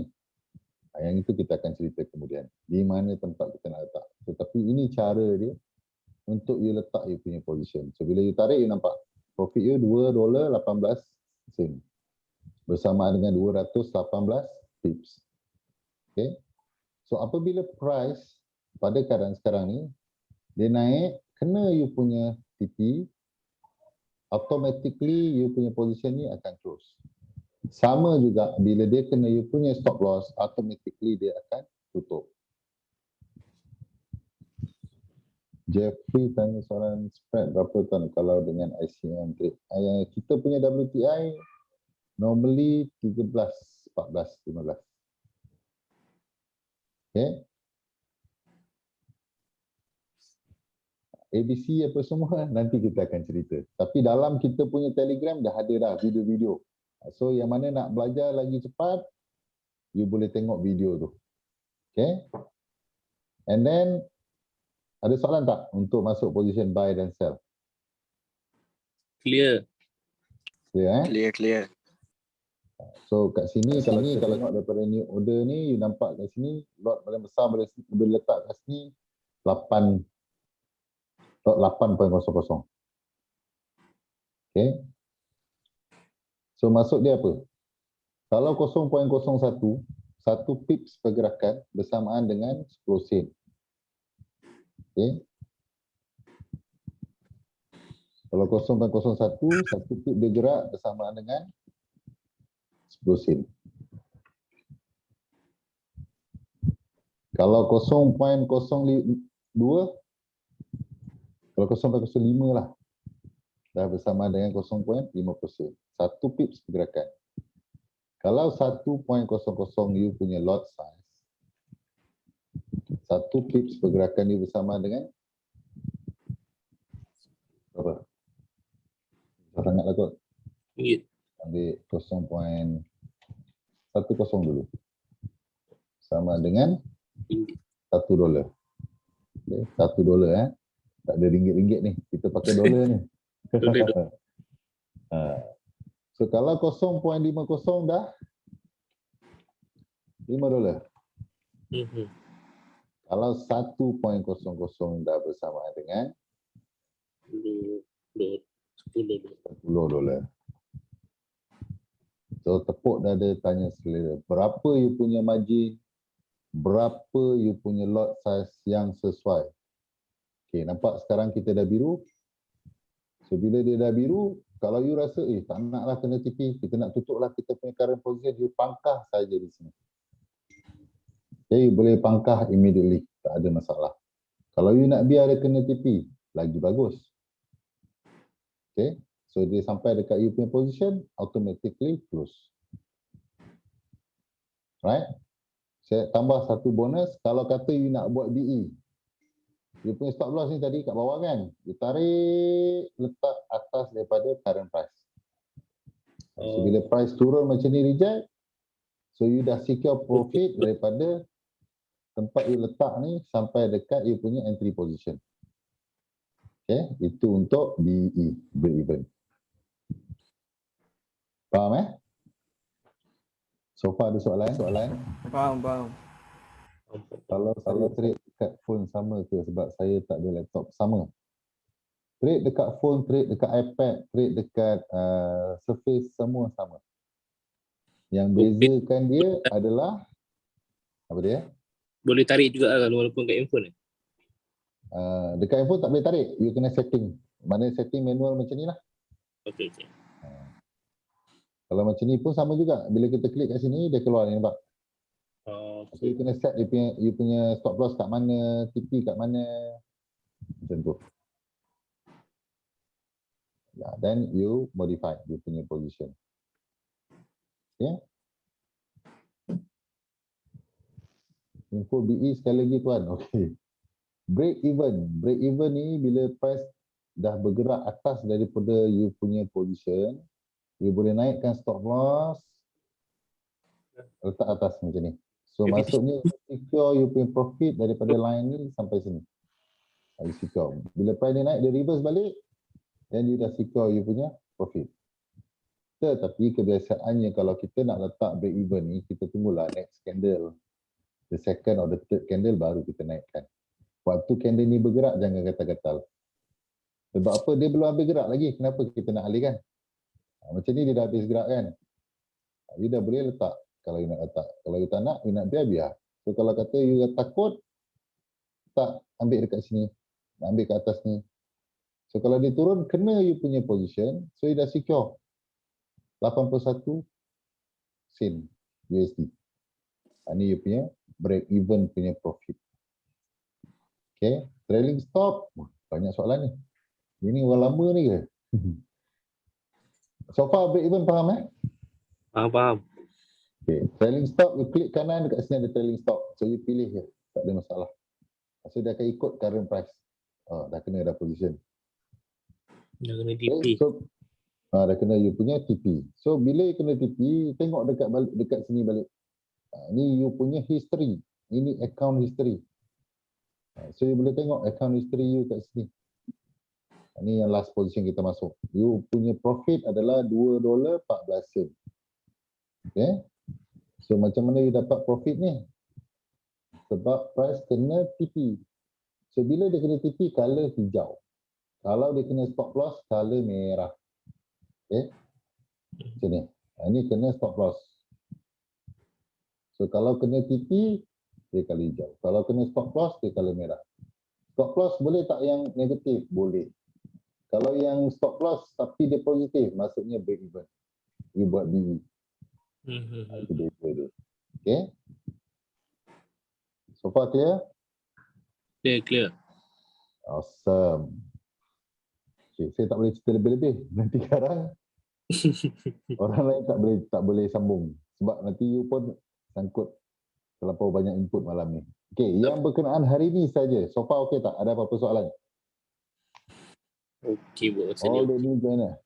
Yang itu kita akan cerita kemudian. Di mana tempat kita nak letak. Tetapi ini cara dia untuk you letak you punya position. So bila you tarik, you nampak profit you $2.18 bersamaan dengan 218 pips. Okay. So apabila price pada keadaan sekarang ni dia naik, kena you punya TP, automatically you punya position ni akan close. Sama juga bila dia kena you punya stop loss, automatically dia akan tutup. Jeffrey tanya soalan spread berapa tuan kalau dengan ICM trade. Kita punya WTI normally 13, 14, 15. Okay. ABC apa semua nanti kita akan cerita. Tapi dalam kita punya Telegram dah ada dah video-video. So yang mana nak belajar lagi cepat, you boleh tengok video tu. Okay. And then ada soalan tak untuk masuk position buy dan sell? Clear. Clear, eh? Clear. So kat sini kalau kita tengok daripada new order ni, you nampak kat sini lot paling besar boleh letak kat sini 8 lot 8.00. Okay. So maksud dia apa? Kalau 0.01, 1 pips pergerakan bersamaan dengan 10 sen. Okay. Kalau 0.01, 1 pip dia gerak bersamaan dengan 10 sen. Kalau 0.02, kalau 0.05 lah, dah bersama dengan 0.50 sen. 1 pips pergerakan. Kalau 1.00 you punya lot size, 1 pips pergerakan you bersama dengan berapa? Sangatlah kot. Ambil 0.10 dulu. Sama dengan $1. Okay, $1 Tak ada ringgit-ringgit ni. Kita pakai dolar ni. So kalau 0.50 dah $5. Kalau 1.00 dah bersama dengan $10. So tepuk dada tanya selera. Berapa you punya margin? Berapa you punya lot size yang sesuai? Okay, nampak sekarang kita dah biru. So bila dia dah biru, kalau you rasa tak naklah kena TP, kita nak tutuplah kita punya current position, you pangkah saja di sini. Okay, you boleh pangkah immediately, tak ada masalah. Kalau you nak biar dia kena TP, lagi bagus. Okay, so dia sampai dekat you punya position, automatically close. Right? Saya tambah satu bonus, kalau kata you nak buat BE, you punya stop loss ni tadi kat bawah kan, you tarik letak atas daripada current price. So bila price turun macam ni reject, so you dah secure profit daripada tempat you letak ni sampai dekat you punya entry position. Okay, itu untuk BE, break even. Faham So far ada soalan? Faham. Kalau trade dekat phone sama ke? Sebab saya tak ada laptop. Sama. Trade dekat phone, trade dekat iPad, trade dekat Surface, semua sama. Yang bezakan dia adalah apa dia? Boleh tarik juga lah walaupun kat handphone. Dekat handphone tak boleh tarik. You kena setting. Mana setting manual macam ni lah. Okay. Kalau macam ni pun sama juga. Bila kita klik kat sini, dia keluar ni nampak. So you kena set you punya stop loss kat mana, TP kat mana. Macam tu. Then you modify you punya position. Okay. Info BE sekali lagi tuan. Okay. Break even ni bila price dah bergerak atas daripada you punya position, you boleh naikkan stop loss letak atas macam ni. So maksudnya secure you punya profit daripada line ni sampai sini. You secure. Bila price dia naik, dia reverse balik, then you dah secure you punya profit. Tetapi kebiasaannya kalau kita nak letak break even ni, kita tunggulah next candle. The second or the third candle baru kita naikkan. Waktu candle ni bergerak, jangan gatal-gatal. Sebab apa? Dia belum habis gerak lagi. Kenapa kita nak alihkan? Macam ni dia dah habis gerak kan? You dah boleh letak kalau you nak letak. Kalau you tak nak, you nak biar. So kalau kata you takut, tak ambil dekat sini. Nak ambil kat atas ni. So kalau dia turun, kena you punya position. So you dah secure 81 sen USD. Ini you punya break even punya profit. Okay, trailing stop. Banyak soalan ni. Ini orang lama ni ke? So far break even faham Faham. Okay, trailing stop, you klik kanan dekat sini ada trailing stop. So you pilih je, tak ada masalah. So dia akan ikut current price. Dah kena dah position. Dah kena TP. Okay, so dah kena you punya TP. So bila you kena TP, tengok dekat sini balik. Ni you punya history. Ini account history. So you boleh tengok account history you kat sini. Ini yang last position kita masuk. You punya profit adalah $2.14. Okay. So macam mana you dapat profit ni? Sebab price kena TP. So bila dia kena TP, color hijau. Kalau dia kena stop loss, color merah. Okay. Macam ni. Ini kena stop loss. So kalau kena TP, dia color hijau. Kalau kena stop loss, dia color merah. Stop loss boleh tak yang negatif? Boleh. Kalau yang stop loss tapi dia positif, maksudnya break even. You buat BE. Itu dia. Okay. So far clear? Clear. Awesome. Okay, saya tak boleh cerita lebih-lebih. Nanti sekarang orang lain tak boleh sambung. Sebab nanti you pun sangkut terlampau banyak input malam ni. Okay, yang berkenaan hari ni saja. So far okay tak? Ada apa-apa soalan? Okey buat masa All ni. the new joiner.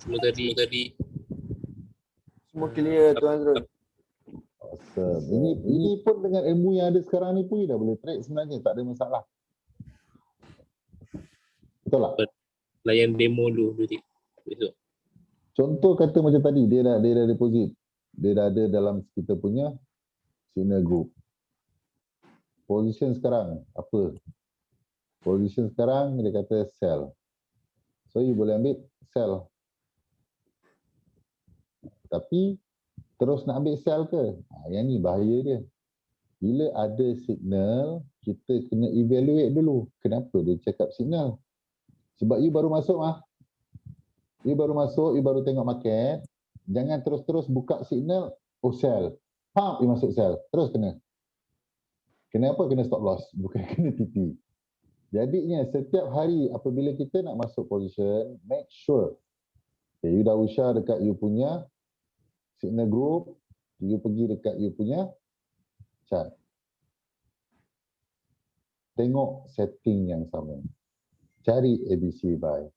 Semua tadi. Semua clear Tuan Azrul. Awesome. Ini pun dengan ilmu yang ada sekarang ni pun you dah boleh trade sebenarnya. Tak ada masalah. Betul tak? Layan demo dulu besok. Contoh kata macam tadi, dia dah deposit. Dia dah ada dalam kita punya Signal Group. Position sekarang apa? Position sekarang dia kata sell. So you boleh ambil sell. Tapi terus nak ambil sell ke? Yang ni bahaya dia. Bila ada signal, kita kena evaluate dulu. Kenapa dia cakap signal? Sebab you baru masuk You baru tengok market. Jangan terus-terus buka signal, sell. Pump, you masuk sell. Terus kena. Kenapa kena stop loss? Bukan kena TP. Jadinya setiap hari apabila kita nak masuk position, make sure you dah usah dekat you punya Signal Group, you pergi dekat you punya chart. Tengok setting yang sama. Cari ABC buy.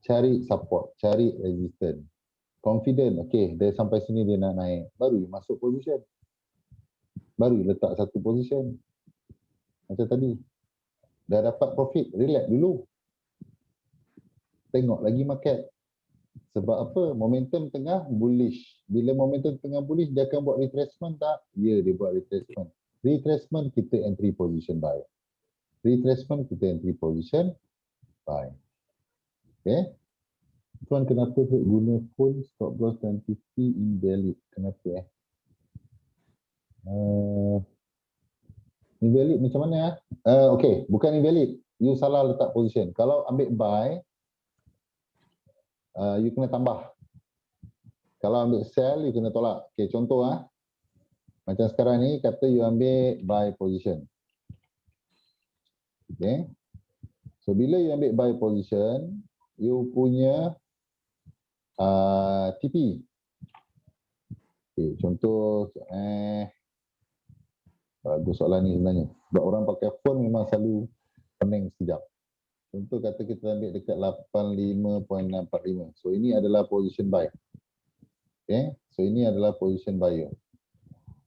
Cari support, cari resistance. Confident, okay, dia sampai sini dia nak naik. Baru you masuk position. Baru you letak satu position. Macam tadi. Dah dapat profit, relax dulu. Tengok lagi market. Sebab apa? Momentum tengah bullish. Bila momentum tengah bullish, dia akan buat retracement tak? Ya, dia buat retracement. Retracement, kita entry position buy. Retracement, kita entry position buy. Okay. Tuan, kenapa guna phone stop loss dan TP invalid? Kenapa invalid macam mana? Okay, bukan invalid. You salah letak position. Kalau ambil buy, you kena tambah. Kalau ambil sell, you kena tolak. Okay, contoh macam sekarang ni, kata you ambil buy position. Okay. So, bila you ambil buy position, you punya TP. Okay, contoh, bagus soalan ni sebenarnya. Sebab orang pakai phone memang selalu pening sekejap. Contoh kata kita ambil dekat 85.645. So ini adalah position buy. Okay. So ini adalah position buyer.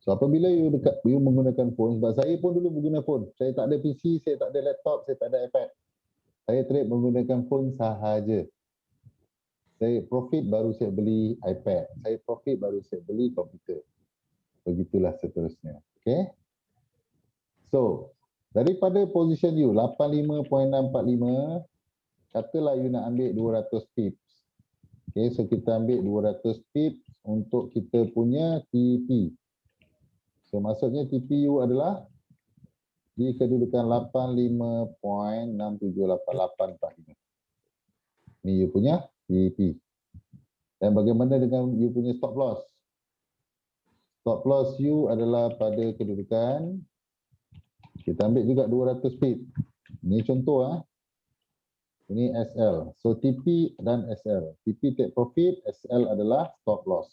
So apabila you menggunakan phone, sebab saya pun dulu menggunakan phone. Saya tak ada PC, saya tak ada laptop, saya tak ada iPad. Saya trade menggunakan phone sahaja. Saya profit baru saya beli iPad. Saya profit baru saya beli komputer. Begitulah seterusnya. Okay. So, daripada position you 85.645, katalah you nak ambil 200 pips. Okay, so kita ambil 200 pips untuk kita punya TP. So maksudnya TP you adalah di kedudukan 85.678845. Ni you punya TP. Dan bagaimana dengan you punya stop loss? Stop loss you adalah pada kedudukan, kita ambil juga 200 pip. Ini contoh Ini SL. So TP dan SL. TP take profit, SL adalah stop loss.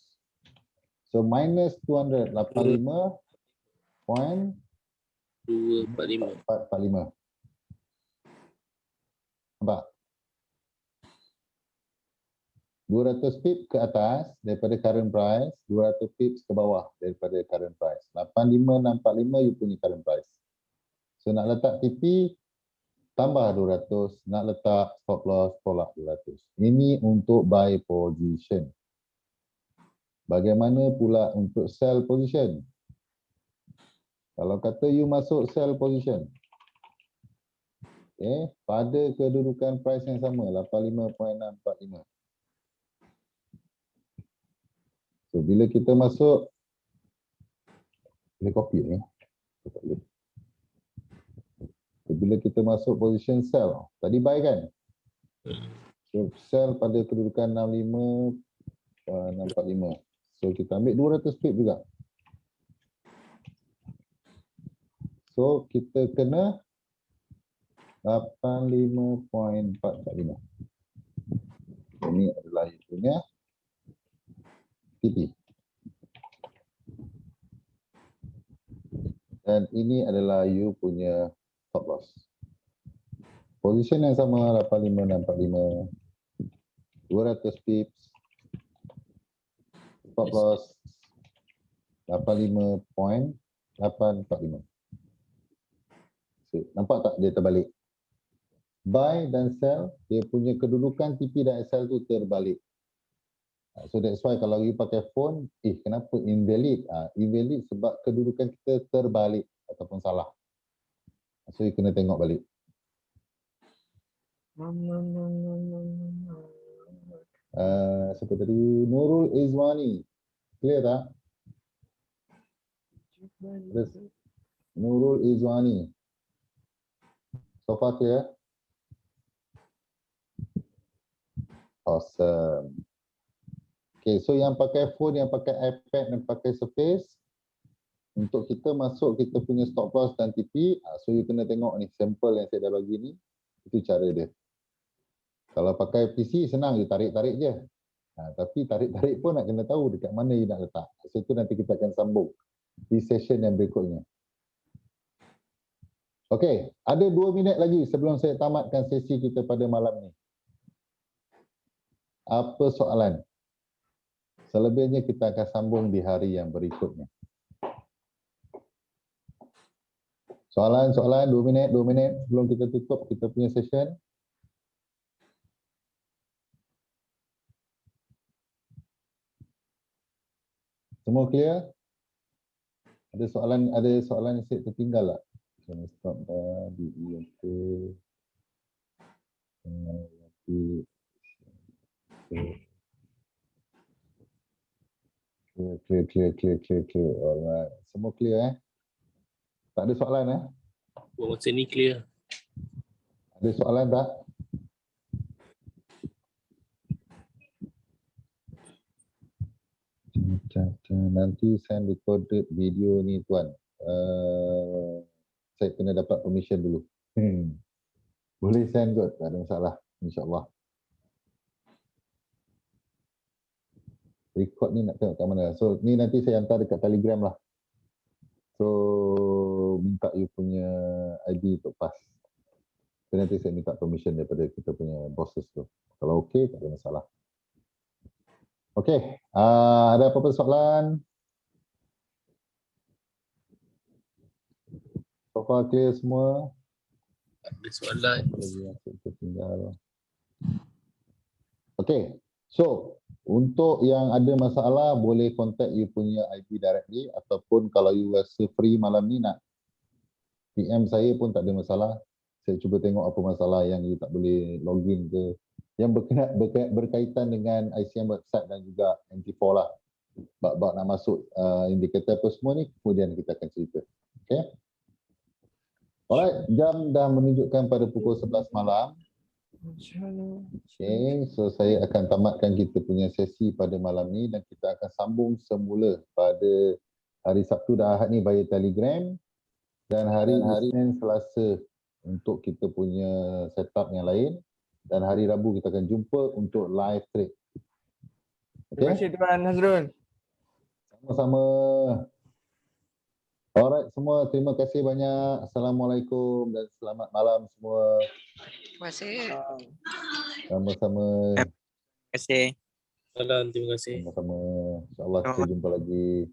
So minus 285.245. Nampak? 200 pip ke atas daripada current price, 200 pips ke bawah daripada current price. 85645 you punya current price. So nak letak TP, tambah 200. Nak letak stop loss, tolak 200. Ini untuk buy position. Bagaimana pula untuk sell position? Kalau kata you masuk sell position, okay, pada kedudukan price yang sama 85.645. So bila kita masuk, boleh copy ni. Tak boleh. So, bila kita masuk position sell, tadi buy kan? So sell pada kedudukan 65.645. So kita ambil 200 pip juga. So kita kena 85.445. Ini adalah you punya TP. Dan ini adalah you punya stop loss. Position yang sama 85645. 200 pips. Stop loss 85.845. Nampak tak dia terbalik? Buy dan sell, dia punya kedudukan TP dan SL tu terbalik. So that's why kalau you pakai phone, kenapa invalid? Invalid sebab kedudukan kita terbalik ataupun salah. So you kena tengok balik. Siapa tadi? Nurul Izwani. Clear tak? Nurul Izwani. So far clear? Awesome. Okay, so yang pakai phone, yang pakai iPad dan pakai Surface, untuk kita masuk kita punya stop loss dan TP, so you kena tengok ni sampel yang saya dah bagi ni, itu cara dia. Kalau pakai PC senang, you tarik-tarik je. Tapi tarik-tarik pun nak kena tahu dekat mana you nak letak. So itu nanti kita akan sambung di session yang berikutnya. Okey, ada 2 minit lagi sebelum saya tamatkan sesi kita pada malam ni. Apa soalan? Selebihnya kita akan sambung di hari yang berikutnya. Soalan-soalan 2 minit sebelum kita tutup kita punya session. Semua clear? Ada soalan yang saya tertinggal tak? Saya stop di Clear. Alright. Semua clear Tak ada soalan Buat masa ni clear. Ada soalan tak? Nanti send recorded video ni tuan. Saya kena dapat permission dulu. Boleh send kot, tak ada masalah. InsyaAllah. Record ni nak tengok kat mana. So ni nanti saya hantar dekat Telegram lah. So minta you punya ID untuk pass. So, nanti saya minta permission daripada kita punya bosses tu. Kalau okey, tak ada masalah. Okey, ada apa-apa soalan? So far clear semua? Ada soalan. Okey, so untuk yang ada masalah boleh contact you punya IP directly ataupun kalau you rasa free malam ni nak PM saya pun tak ada masalah. Saya cuba tengok apa masalah yang you tak boleh login ke yang berkaitan dengan ICM website dan juga MT4 lah. Bab nak masuk indikator apa semua ni kemudian kita akan cerita. Okay. Alright, jam dah menunjukkan pada pukul 11 malam. Okay, so saya akan tamatkan kita punya sesi pada malam ni dan kita akan sambung semula pada hari Sabtu dan Ahad ni via Telegram dan hari Isnin Selasa untuk kita punya setup yang lain dan hari Rabu kita akan jumpa untuk live trade. Okay? Terima kasih Tuan Nazrul. Sama-sama. Alright semua, terima kasih banyak. Assalamualaikum dan selamat malam semua. Terima kasih. Sama-sama. Terima kasih. Salam, terima kasih. Sama-sama. InsyaAllah kita jumpa lagi.